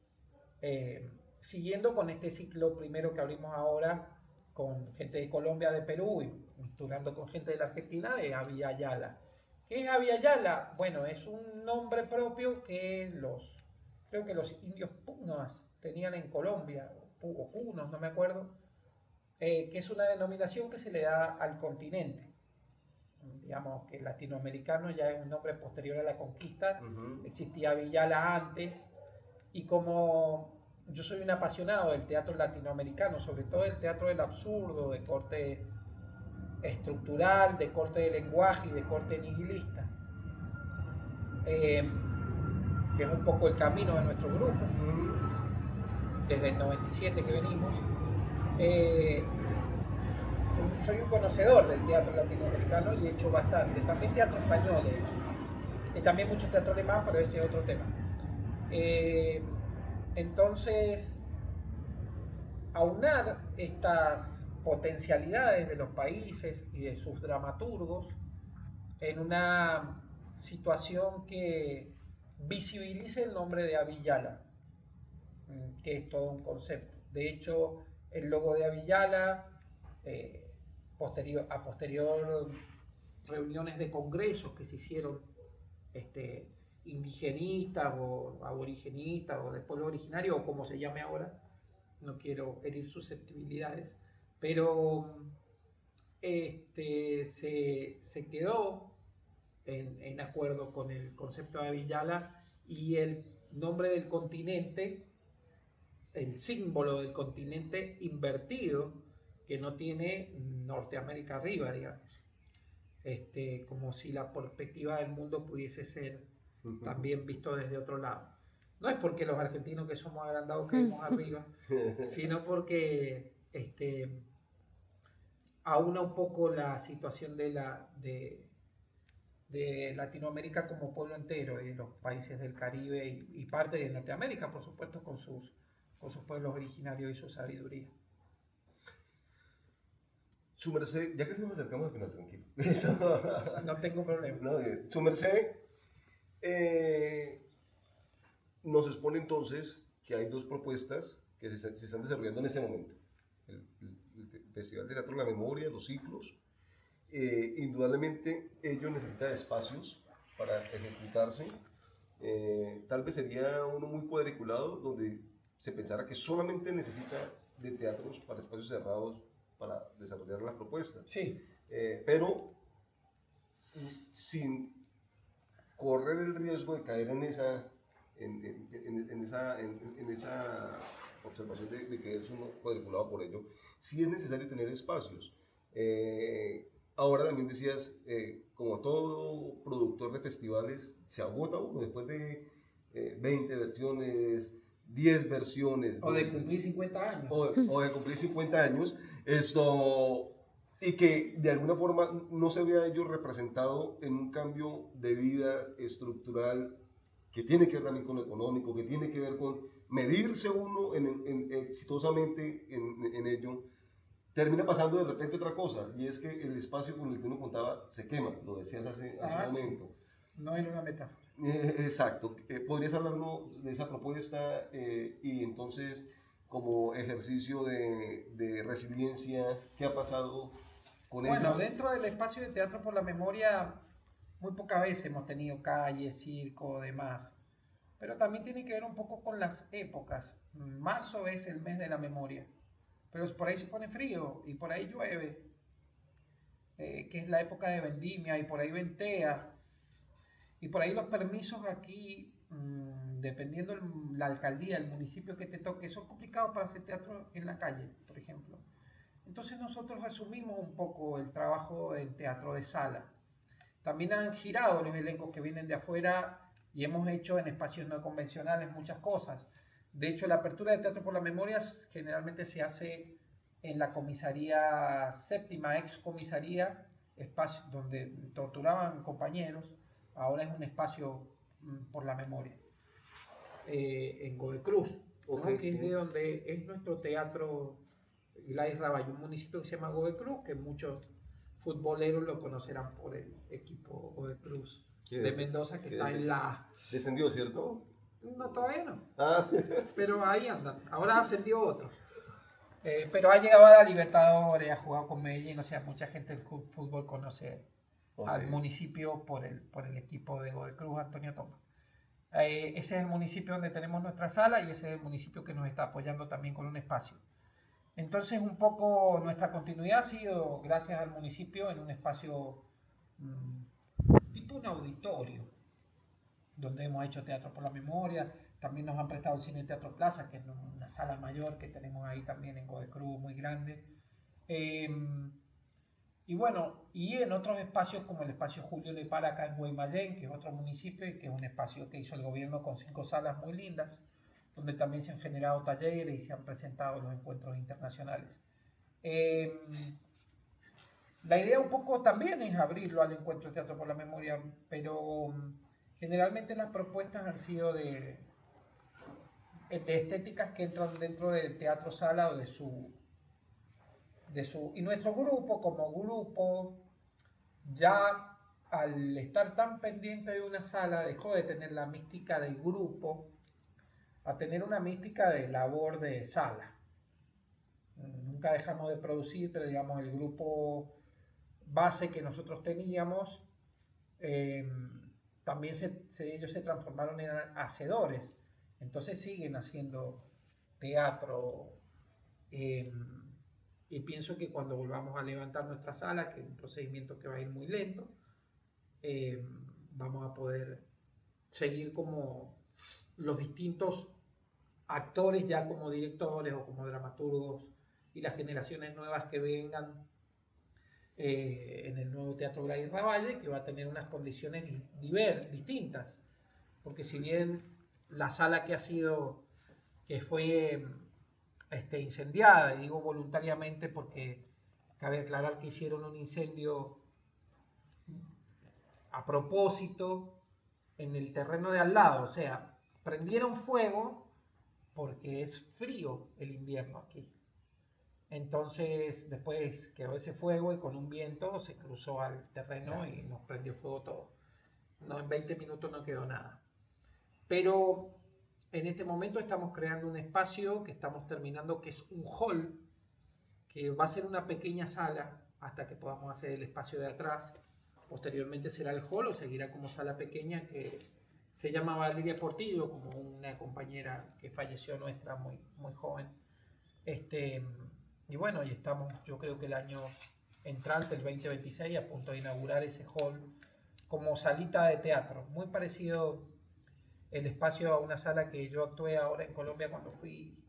siguiendo con este ciclo primero que abrimos ahora con gente de Colombia, de Perú y mezclando con gente de la Argentina, de Abya Yala. ¿Qué es Abya Yala? Bueno, es un nombre propio que creo que los indios punas tenían en Colombia, o punos, no me acuerdo, que es una denominación que se le da al continente. Digamos que latinoamericano ya es un nombre posterior a la conquista, existía Villala antes, y como yo soy un apasionado del teatro latinoamericano, sobre todo el teatro del absurdo, de corte estructural, de corte de lenguaje y de corte nihilista, que es un poco el camino de nuestro grupo, desde el 97 que venimos. Soy un conocedor del teatro latinoamericano y he hecho bastante, también teatro español he hecho, y también mucho teatro alemán, pero ese es otro tema. Entonces, aunar estas potencialidades de los países y de sus dramaturgos en una situación que visibilice el nombre de Abya Yala, que es todo un concepto. De hecho, el logo de Abya Yala, a posterior reuniones de congresos que se hicieron indigenistas o aborigenistas o de pueblo originario o como se llame ahora, no quiero herir susceptibilidades, pero se quedó en acuerdo con el concepto de Abya Yala y el nombre del continente, el símbolo del continente invertido, que no tiene Norteamérica arriba, digamos. Como si la perspectiva del mundo pudiese ser también visto desde otro lado. No es porque los argentinos que somos agrandados quedemos arriba, sino porque aúna un poco la situación de Latinoamérica como pueblo entero y los países del Caribe y parte de Norteamérica, por supuesto, con sus pueblos originarios y su sabiduría. Su merced, ya que nos acercamos al final, tranquilo. No tengo problema. No, su merced nos expone entonces que hay dos propuestas que se están desarrollando en este momento. El Festival de Teatro de la Memoria, los ciclos. Indudablemente ello necesita espacios para ejecutarse. Tal vez sería uno muy cuadriculado donde se pensara que solamente necesita de teatros para espacios cerrados para desarrollar las propuestas. Sí. Pero sin correr el riesgo de caer en esa observación de que es uno cuadriculado por ello, sí es necesario tener espacios. Ahora también decías, como todo productor de festivales, se agota uno después de 20 versiones, 10 versiones. O de cumplir 50 años. O de cumplir 50 años. Y que de alguna forma no se vea ello representado en un cambio de vida estructural que tiene que ver también con lo económico, que tiene que ver con medirse uno exitosamente en ello. Termina pasando de repente otra cosa, y es que el espacio con el que uno contaba se quema, lo decías hace un momento. No era una metáfora. Exacto. ¿Podrías hablarnos de esa propuesta y entonces como ejercicio de resiliencia, qué ha pasado con ella? Bueno, dentro del espacio de Teatro por la Memoria, muy pocas veces hemos tenido calle, circo, demás. Pero también tiene que ver un poco con las épocas. Marzo es el mes de la memoria, pero por ahí se pone frío y por ahí llueve, que es la época de vendimia y por ahí ventea. Y por ahí los permisos aquí, dependiendo la alcaldía, el municipio que te toque, son complicados para hacer teatro en la calle, por ejemplo. Entonces nosotros resumimos un poco el trabajo del teatro de sala. También han girado los elencos que vienen de afuera y hemos hecho en espacios no convencionales muchas cosas. De hecho, la apertura de Teatro por la Memoria generalmente se hace en la comisaría séptima, ex comisaría, espacio donde torturaban compañeros. Ahora es un espacio por la memoria, en Godecruz, Okay, ¿no? Que es de donde es nuestro teatro Gladys Raballo, un municipio que se llama Godecruz, que muchos futboleros lo conocerán por el equipo Godecruz de Mendoza, que está en la... Descendió, ¿cierto? No, todavía no. Ah, Pero ahí andan. Ahora ascendió otro. Pero ha llegado a la Libertadores, ha jugado con Medellín, o sea, mucha gente del fútbol conoce al ok. municipio por el equipo de Godoy Cruz, Antonio Tomás. Ese es el municipio donde tenemos nuestra sala y ese es el municipio que nos está apoyando también con un espacio. Entonces, un poco nuestra continuidad ha sido gracias al municipio en un espacio tipo un auditorio, donde hemos hecho teatro por la memoria. También nos han prestado el Cine Teatro Plaza, que es una sala mayor que tenemos ahí también en Godoy Cruz, muy grande. Eh, y bueno, y en otros espacios como el espacio Julio Lepara acá en Guaymallén, que es otro municipio y que es un espacio que hizo el gobierno con 5 salas muy lindas, donde también se han generado talleres y se han presentado los encuentros internacionales. Eh, la idea un poco también es abrirlo al encuentro de Teatro por la Memoria, pero generalmente las propuestas han sido de estéticas que entran dentro del teatro sala o y nuestro grupo como grupo ya al estar tan pendiente de una sala dejó de tener la mística del grupo a tener una mística de labor de sala. Nunca dejamos de producir, pero digamos el grupo base que nosotros teníamos eh, también ellos se transformaron en hacedores, entonces siguen haciendo teatro. eh, y pienso que cuando volvamos a levantar nuestra sala, que es un procedimiento que va a ir muy lento, eh, vamos a poder seguir como los distintos actores ya como directores o como dramaturgos y las generaciones nuevas que vengan en el nuevo Teatro Gladys Ravalle, que va a tener unas condiciones distintas, porque si bien la sala que fue incendiada, y digo voluntariamente porque cabe aclarar que hicieron un incendio a propósito en el terreno de al lado, o sea, prendieron fuego porque es frío el invierno aquí. Entonces después quedó ese fuego y con un viento se cruzó al terreno y nos prendió fuego todo. No, en 20 minutos no quedó nada. Pero en este momento estamos creando un espacio que estamos terminando, que es un hall, que va a ser una pequeña sala hasta que podamos hacer el espacio de atrás. Posteriormente será el hall o seguirá como sala pequeña que se llama Valeria Portillo, como una compañera que falleció nuestra muy, muy joven. Y bueno, y estamos, yo creo que el año entrante, el 2026, a punto de inaugurar ese hall como salita de teatro, muy parecido el espacio a una sala que yo actué ahora en Colombia cuando fui,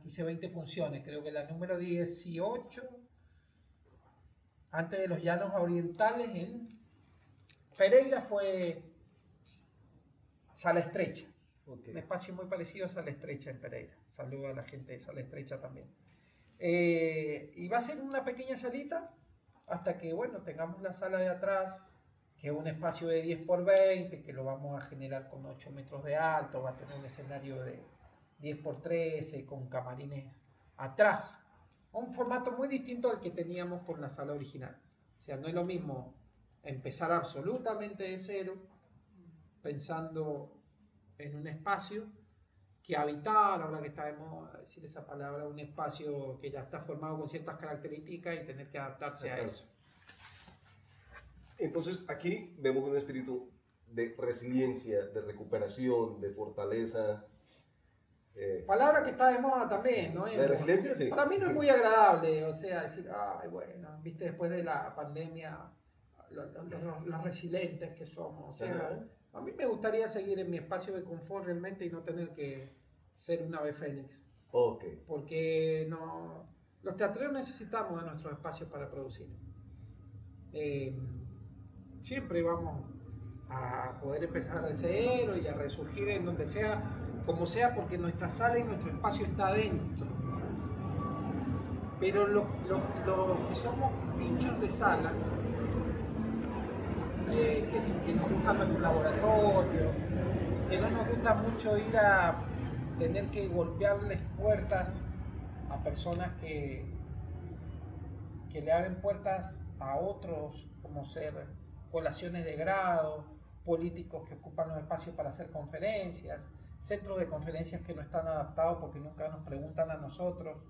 hice 20 funciones, creo que la número 18, antes de los Llanos Orientales, en Pereira fue Sala Estrecha. Okay. Un espacio muy parecido a Sala Estrecha en Pereira. Saludo a la gente de Sala Estrecha también. Y va a ser una pequeña salita hasta que, bueno, tengamos la sala de atrás, que es un espacio de 10 por 20, que lo vamos a generar con 8 metros de alto, va a tener un escenario de 10 por 13, con camarines atrás. Un formato muy distinto al que teníamos con la sala original. O sea, no es lo mismo empezar absolutamente de cero, pensando en un espacio, que habitar, ahora que está de moda decir esa palabra, un espacio que ya está formado con ciertas características y tener que adaptarse a eso. Entonces aquí vemos un espíritu de resiliencia, de recuperación, de fortaleza. Palabra que está de moda también, ¿no? La resiliencia, sí. Para mí no es muy agradable, o sea, decir, ay, bueno, viste, después de la pandemia, los resilientes que somos. O sea, a mí me gustaría seguir en mi espacio de confort realmente y no tener que ser un ave fénix. Okay. Porque no, los teatreros necesitamos de nuestros espacios para producir. Siempre vamos a poder empezar de cero y a resurgir en donde sea, como sea, porque nuestra sala y nuestro espacio está adentro. Pero los que somos bichos de sala, que nos gusta nuestro laboratorio, que no nos gusta mucho ir a tener que golpearles puertas a personas que le abren puertas a otros, como ser colaciones de grado, políticos que ocupan los espacios para hacer conferencias, centros de conferencias que no están adaptados porque nunca nos preguntan a nosotros,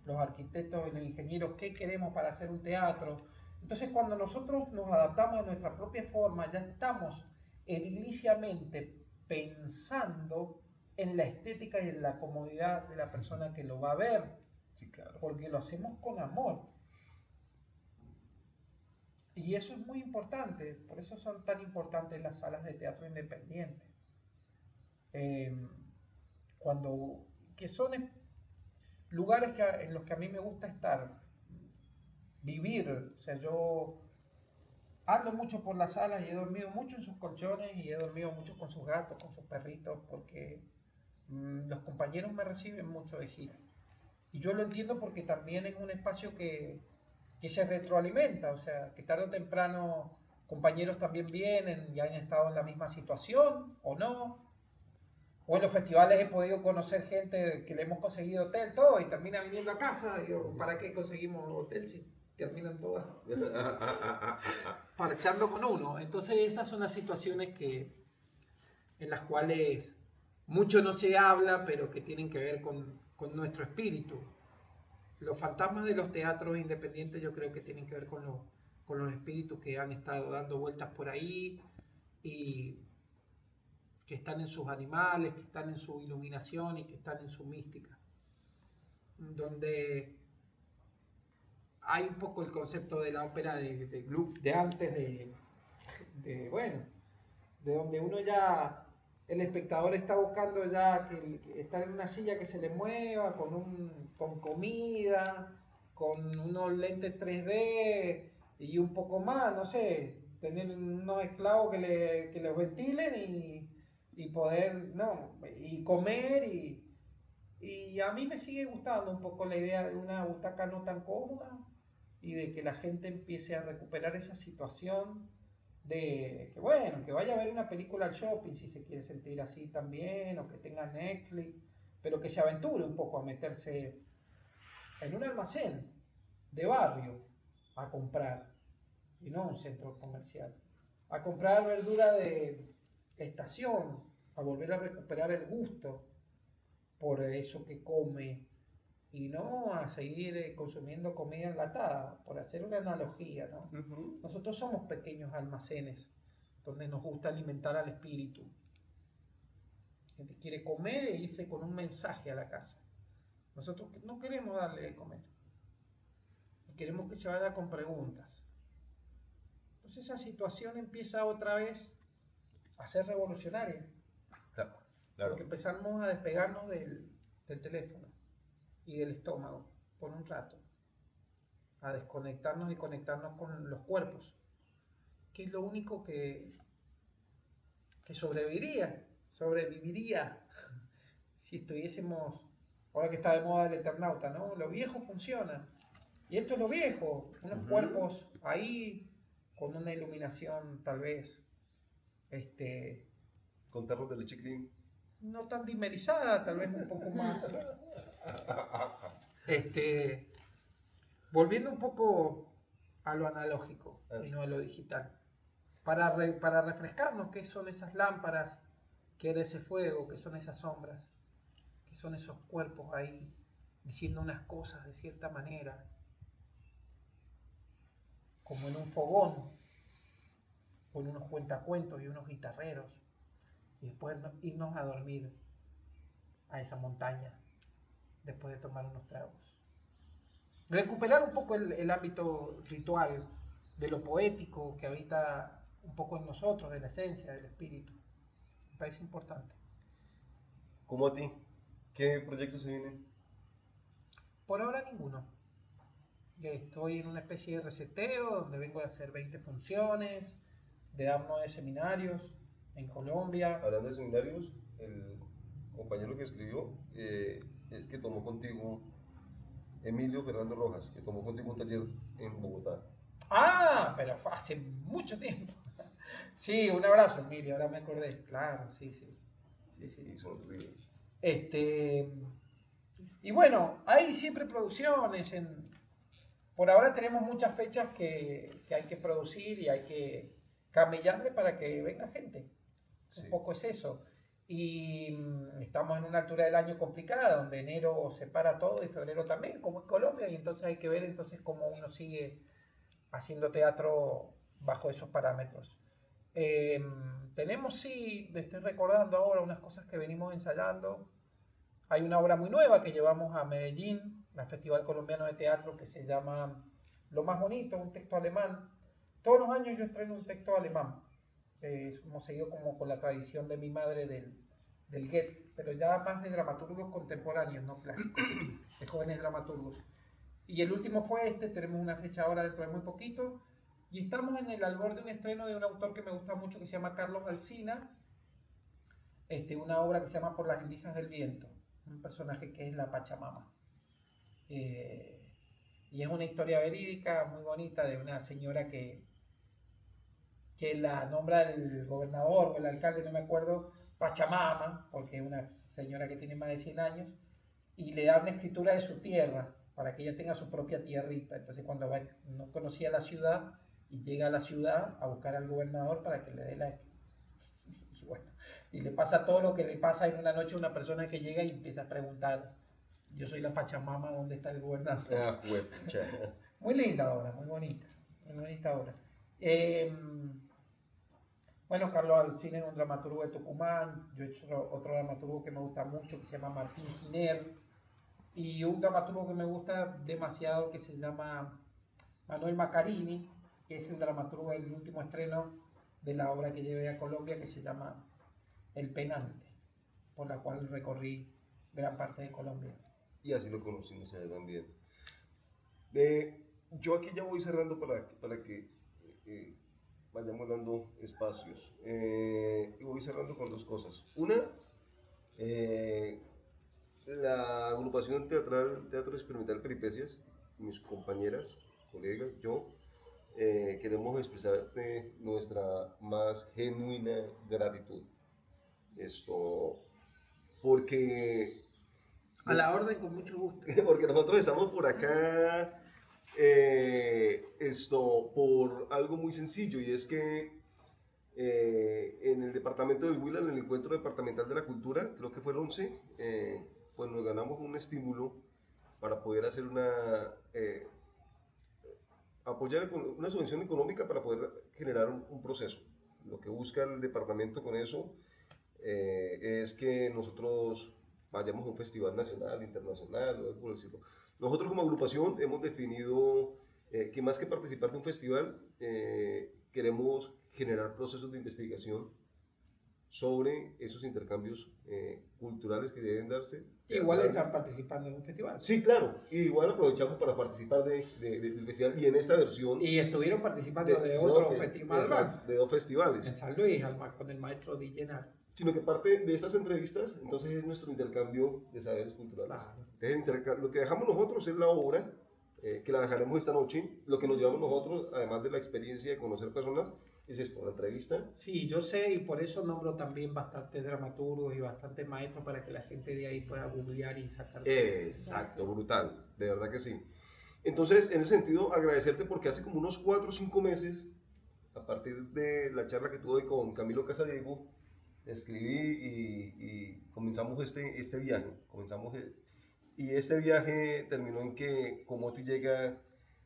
los arquitectos y los ingenieros, qué queremos para hacer un teatro. Entonces, cuando nosotros nos adaptamos a nuestra propia forma, ya estamos ediliciamente pensando en la estética y en la comodidad de la persona que lo va a ver. Sí, claro. Porque lo hacemos con amor. Y eso es muy importante, por eso son tan importantes las salas de teatro independiente. Que son lugares en los que a mí me gusta estar, vivir. O sea, yo ando mucho por las salas y he dormido mucho en sus colchones y he dormido mucho con sus gatos, con sus perritos, porque los compañeros me reciben mucho de gira. Y yo lo entiendo porque también es un espacio que se retroalimenta, o sea, que tarde o temprano compañeros también vienen y han estado en la misma situación o no. O en los festivales he podido conocer gente que le hemos conseguido hotel, todo, y termina viniendo a casa. Y digo, ¿para qué conseguimos hotel si terminan todas parchando con uno? Entonces esas son las situaciones en las cuales mucho no se habla, pero que tienen que ver con nuestro espíritu. Los fantasmas de los teatros independientes yo creo que tienen que ver con los espíritus que han estado dando vueltas por ahí y que están en sus animales, que están en su iluminación y que están en su mística. Donde hay un poco el concepto de la ópera de Gluck de antes, de donde uno ya, el espectador está buscando ya que estar en una silla que se le mueva, con comida, con unos lentes 3D y un poco más, no sé, tener unos esclavos que los ventilen y poder, no, y comer y a mí me sigue gustando un poco la idea de una butaca no tan cómoda y de que la gente empiece a recuperar esa situación de que bueno, que vaya a ver una película al shopping si se quiere sentir así también, o que tenga Netflix, pero que se aventure un poco a meterse en un almacén de barrio a comprar, y no un centro comercial, a comprar verdura de estación, a volver a recuperar el gusto por eso que come, y no a seguir consumiendo comida enlatada, por hacer una analogía, ¿no? Uh-huh. Nosotros somos pequeños almacenes donde nos gusta alimentar al espíritu. La gente quiere comer e irse con un mensaje a la casa. Nosotros no queremos darle de comer. Queremos que se vaya con preguntas. Entonces esa situación empieza otra vez a ser revolucionaria. Claro. Porque empezamos a despegarnos del teléfono y del estómago por un rato, a desconectarnos y conectarnos con los cuerpos, que es lo único que sobreviviría si estuviésemos, ahora que está de moda el Eternauta, ¿no? Lo viejo funciona, y esto es lo viejo, unos cuerpos ahí con una iluminación tal vez con tarros de leche clean, no tan dimerizada, tal vez un poco más volviendo un poco a lo analógico y no a lo digital, para refrescarnos qué son esas lámparas, qué era ese fuego, qué son esas sombras, qué son esos cuerpos ahí diciendo unas cosas de cierta manera, como en un fogón, con unos cuentacuentos y unos guitarreros, y después irnos a dormir a esa montaña después de tomar unos tragos. Recuperar un poco el ámbito ritual de lo poético que habita un poco en nosotros, de la esencia, del espíritu. Me parece importante. ¿Cómo a ti? ¿Qué proyectos se vienen? Por ahora ninguno. Estoy en una especie de reseteo donde vengo a hacer 20 funciones, de dar 9 seminarios en Colombia. Hablando de seminarios, el compañero que escribió es que tomó contigo Emilio Fernando Rojas, que tomó contigo un taller en Bogotá. Ah, pero fue hace mucho tiempo. Sí, un abrazo, Emilio, ahora me acordé. Claro, sí. Y son horribles. Y bueno, hay siempre producciones. Por ahora tenemos muchas fechas que hay que producir y hay que camellarle para que venga gente. Sí. Un poco es eso. Y estamos en una altura del año complicada, donde enero se para todo y febrero también, como en Colombia, y entonces hay que ver entonces cómo uno sigue haciendo teatro bajo esos parámetros. Tenemos, sí, estoy recordando ahora unas cosas que venimos ensayando. Hay una obra muy nueva que llevamos a Medellín, al Festival Colombiano de Teatro, que se llama Lo Más Bonito, un texto alemán. Todos los años yo estreno un texto alemán. Hemos seguido como con la tradición de mi madre del Goethe, pero ya más de dramaturgos contemporáneos, no clásicos, de jóvenes dramaturgos. Y el último fue este, tenemos una fecha ahora dentro de muy poquito, y estamos en el albor de un estreno de un autor que me gusta mucho, que se llama Carlos Alsina, una obra que se llama Por las Rendijas del Viento, un personaje que es la Pachamama. Y es una historia verídica muy bonita de una señora que la nombra el gobernador o el alcalde, no me acuerdo, Pachamama, porque es una señora que tiene más de 100 años, y le da una escritura de su tierra, para que ella tenga su propia tierrita. Entonces cuando va, no conocía la ciudad, y llega a la ciudad a buscar al gobernador para que le dé la... Y bueno, y le pasa todo lo que le pasa en una noche a una persona que llega y empieza a preguntar, yo soy la Pachamama, ¿dónde está el gobernador? Ah, Muy linda obra, muy bonita obra. Bueno, Carlos Alsina es un dramaturgo de Tucumán. Yo he hecho otro dramaturgo que me gusta mucho, que se llama Martín Giner. Y un dramaturgo que me gusta demasiado, que se llama Manuel Maccarini, que es el dramaturgo del último estreno de la obra que llevé a Colombia, que se llama El Penante, por la cual recorrí gran parte de Colombia. Y así lo conocimos allá también. Yo aquí ya voy cerrando para que vayamos dando espacios. Y voy cerrando con dos cosas. Una, la agrupación teatral Teatro Experimental Peripecias, mis compañeras, colegas, yo, queremos expresarte nuestra más genuina gratitud. Porque... A la orden, con mucho gusto. Porque nosotros estamos por acá, por algo muy sencillo, y es que en el departamento del Huila, en el encuentro departamental de la cultura, creo que fue el 11, pues nos ganamos un estímulo para poder hacer apoyar con una subvención económica para poder generar un proceso. Lo que busca el departamento con eso es que nosotros vayamos a un festival nacional, internacional, o algo por decirlo. Nosotros como agrupación hemos definido que más que participar de un festival, queremos generar procesos de investigación sobre esos intercambios culturales que deben darse. Igual están participando en un festival. Sí, claro. Y igual aprovechamos para participar del festival, y en esta versión... Y estuvieron participando de otro festival más. De dos festivales. En San Luis, con el maestro Di Llenar. Sino que parte de estas entrevistas, entonces es nuestro intercambio de saberes culturales. Claro. Entonces, lo que dejamos nosotros es la obra, que la dejaremos esta noche. Lo que nos llevamos nosotros, además de la experiencia de conocer personas, es esto, la entrevista. Sí, yo sé, y por eso nombro también bastantes dramaturgos y bastantes maestros para que la gente de ahí pueda googlear y sacar. Exacto, brutal, de verdad que sí. Entonces, en ese sentido, agradecerte porque hace como unos 4 o 5 meses, a partir de la charla que tuve con Camilo Casadiego, escribí y comenzamos este viaje. Y este viaje terminó en que Comotti llega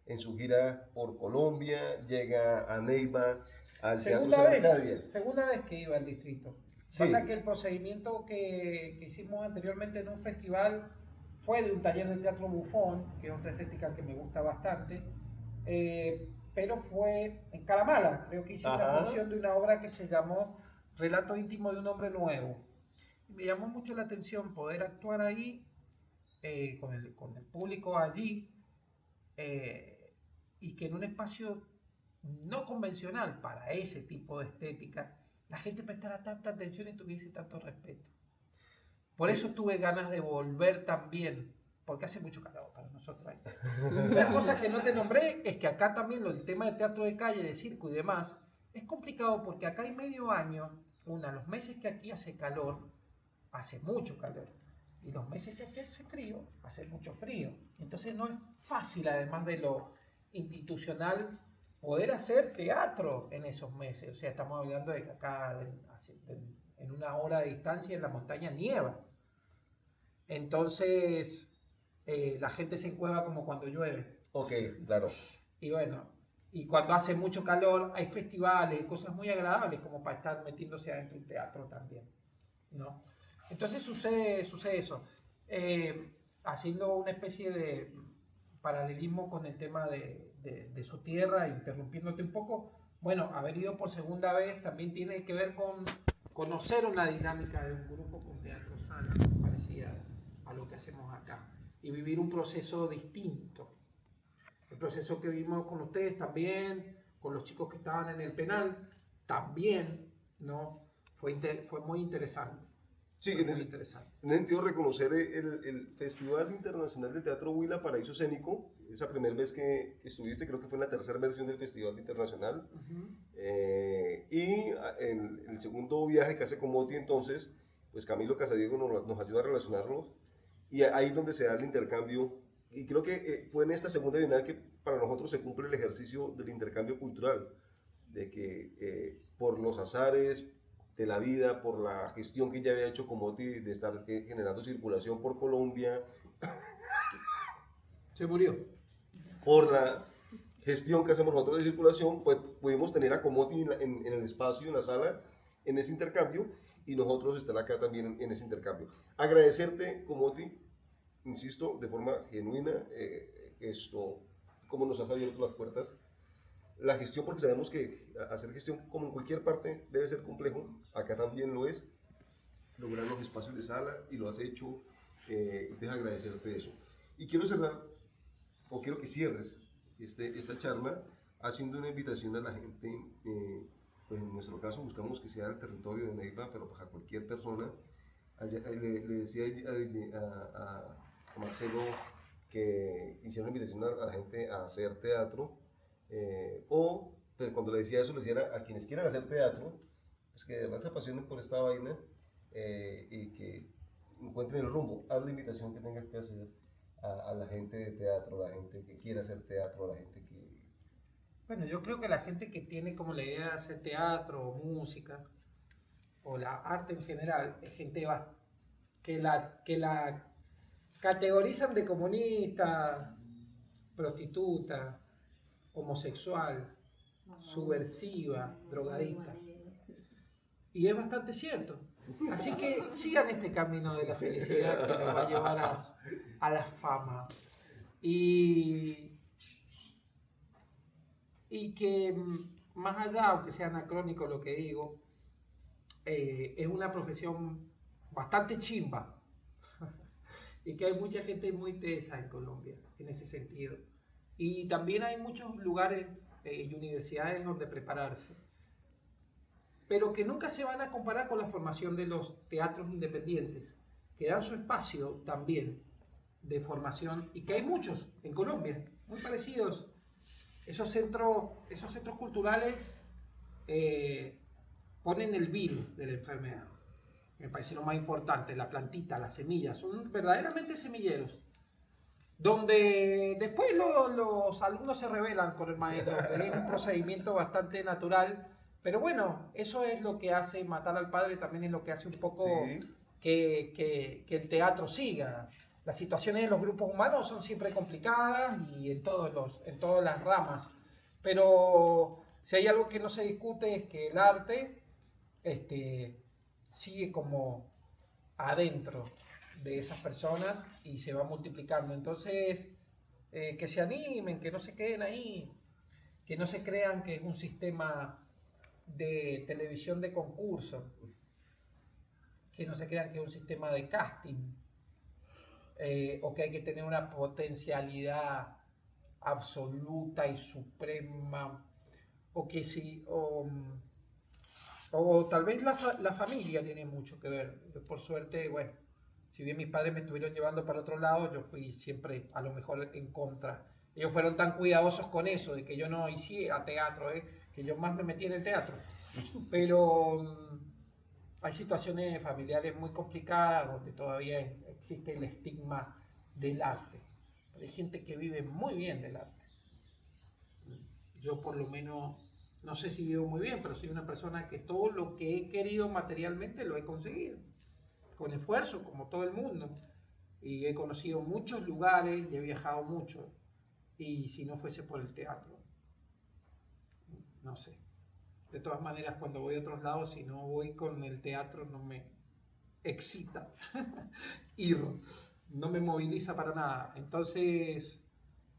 en su gira por Colombia, llega a Neiva, al Teatro Arcadia. Segunda vez que iba al distrito. Sí. Pasa que el procedimiento que hicimos anteriormente en un festival fue de un taller de teatro bufón, que es otra estética que me gusta bastante, pero fue en Caramala. Creo que hice una función de una obra que se llamó Relato íntimo de un hombre nuevo. Y me llamó mucho la atención poder actuar ahí con el público allí, y que en un espacio no convencional para ese tipo de estética la gente prestara tanta atención y tuviese tanto respeto. Por eso tuve ganas de volver también, porque hace mucho calor para nosotros ahí. La cosa que no te nombré es que acá también el tema de teatro de calle, de circo y demás es complicado, porque acá hay medio año, los meses que aquí hace calor, hace mucho calor, y los meses que aquí hace frío, hace mucho frío. Entonces no es fácil, además de lo institucional, poder hacer teatro en esos meses. O sea, estamos hablando de que acá en una hora de distancia en la montaña nieva. Entonces, la gente se encueva como cuando llueve. Ok, claro. Y bueno, y cuando hace mucho calor hay festivales, cosas muy agradables como para estar metiéndose adentro de un teatro también, ¿no? Entonces sucede eso. Haciendo una especie de paralelismo con el tema de su tierra, interrumpiéndote un poco, bueno, haber ido por segunda vez también tiene que ver con conocer una dinámica de un grupo con teatro sala, parecida a lo que hacemos acá, y vivir un proceso distinto. El proceso que vimos con ustedes también, con los chicos que estaban en el penal, también, ¿no? Fue muy interesante. Sí, Fue en muy ese, interesante. en ese sentido reconocer el Festival Internacional de Teatro Huila Paraíso Escénico, esa primera vez que estuviste, creo que fue en la tercera versión del Festival Internacional, y en el segundo viaje que hace con Moti entonces, pues Camilo Casadiego nos ayuda a relacionarnos, y ahí es donde se da el intercambio, y creo que fue en esta segunda bienal que para nosotros se cumple el ejercicio del intercambio cultural, de que por los azares de la vida, por la gestión que ya había hecho Comoti de estar generando circulación por Colombia, Se murió. por la gestión que hacemos nosotros de circulación, pues pudimos tener a Comoti en el espacio, en la sala, en ese intercambio, y nosotros estar acá también en ese intercambio. Agradecerte, Comoti, insisto, de forma genuina, cómo nos has abierto las puertas. La gestión, porque sabemos que hacer gestión, como en cualquier parte, debe ser complejo, acá también lo es, lograr los espacios de sala, y lo has hecho, entonces agradecerte eso. Y quiero cerrar, o quiero que cierres esta charla haciendo una invitación a la gente, pues en nuestro caso buscamos que sea el territorio de Neiva, pero para cualquier persona. Le decía a Marcelo que hiciera una invitación a la gente a hacer teatro, pero cuando le decía eso, le decía a quienes quieran hacer teatro, pues que de verdad se apasionen por esta vaina, y que encuentren el rumbo. Haz la invitación que tengas que hacer a la gente de teatro, a la gente que quiera hacer teatro, a la gente que... Bueno, yo creo que la gente que tiene como la idea de hacer teatro o música o la arte en general es gente que la categorizan de comunista, prostituta, homosexual, subversiva, drogadicta. Y es bastante cierto. Así que sigan este camino de la felicidad que nos va a llevar a la fama. Y que más allá, aunque sea anacrónico lo que digo, es una profesión bastante chimba. Y que hay mucha gente muy tesa en Colombia, en ese sentido. Y también hay muchos lugares y universidades donde prepararse, pero que nunca se van a comparar con la formación de los teatros independientes, que dan su espacio también de formación, y que hay muchos en Colombia, muy parecidos. Esos centros culturales ponen el virus de la enfermedad. Me parece lo más importante, la plantita, las semillas, son verdaderamente semilleros, donde después los alumnos se rebelan con el maestro, que es un procedimiento bastante natural, pero bueno, eso es lo que hace Matar al Padre, también es lo que hace un poco Sí. que el teatro siga. Las situaciones de los grupos humanos son siempre complicadas y en todas las ramas, pero si hay algo que no se discute es que el arte sigue como adentro de esas personas y se va multiplicando. Entonces, que se animen, que no se queden ahí, que no se crean que es un sistema de televisión de concurso, que no se crean que es un sistema de casting, o que hay que tener una potencialidad absoluta y suprema, o que si, o tal vez la familia tiene mucho que ver. Yo, por suerte, bueno, si bien mis padres me estuvieron llevando para otro lado, yo fui siempre a lo mejor en contra. Ellos fueron tan cuidadosos con eso, de que yo no hiciera teatro, que yo más me metí en el teatro. Pero hay situaciones familiares muy complicadas donde todavía existe el estigma del arte. Pero hay gente que vive muy bien del arte. yo por lo menos, no sé si vivo muy bien, pero soy una persona que todo lo que he querido materialmente lo he conseguido, con esfuerzo, como todo el mundo. Y he conocido muchos lugares y he viajado mucho. Y si no fuese por el teatro, no sé. De todas maneras, cuando voy a otros lados, si no voy con el teatro, no me excita ir, no me moviliza para nada. Entonces,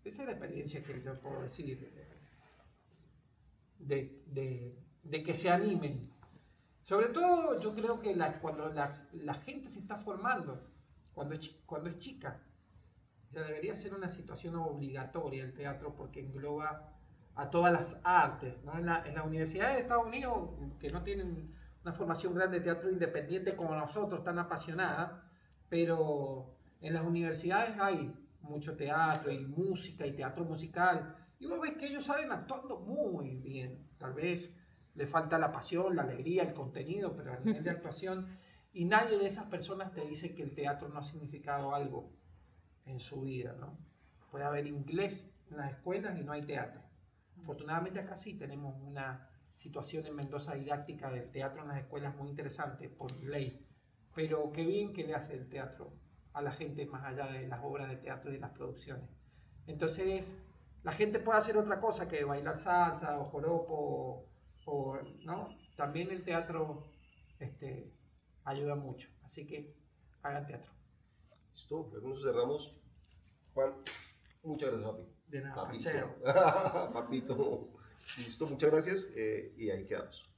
esa es la experiencia que yo puedo decir de que se animen. Sobre todo, yo creo que cuando la gente se está formando, cuando es chica, ya debería ser una situación obligatoria el teatro porque engloba a todas las artes, ¿no? En la universidad de Estados Unidos, que no tienen una formación grande de teatro independiente como nosotros, tan apasionada, pero en las universidades hay mucho teatro y música y teatro musical, y vos ves que ellos salen actuando muy bien, tal vez le falta la pasión, la alegría, el contenido, pero a nivel de actuación, y nadie de esas personas te dice que el teatro no ha significado algo en su vida, ¿no? Puede haber inglés en las escuelas y no hay teatro. Afortunadamente acá sí tenemos una situación en Mendoza didáctica del teatro en las escuelas muy interesante por ley, pero qué bien que le hace el teatro a la gente más allá de las obras de teatro y de las producciones. Entonces, la gente puede hacer otra cosa que bailar salsa o joropo, ¿no? También el teatro ayuda mucho, así que hagan teatro. Listo, con eso cerramos. Juan, muchas gracias, papi. De nada, Papito. parcero. Papito. Listo, muchas gracias y ahí quedamos.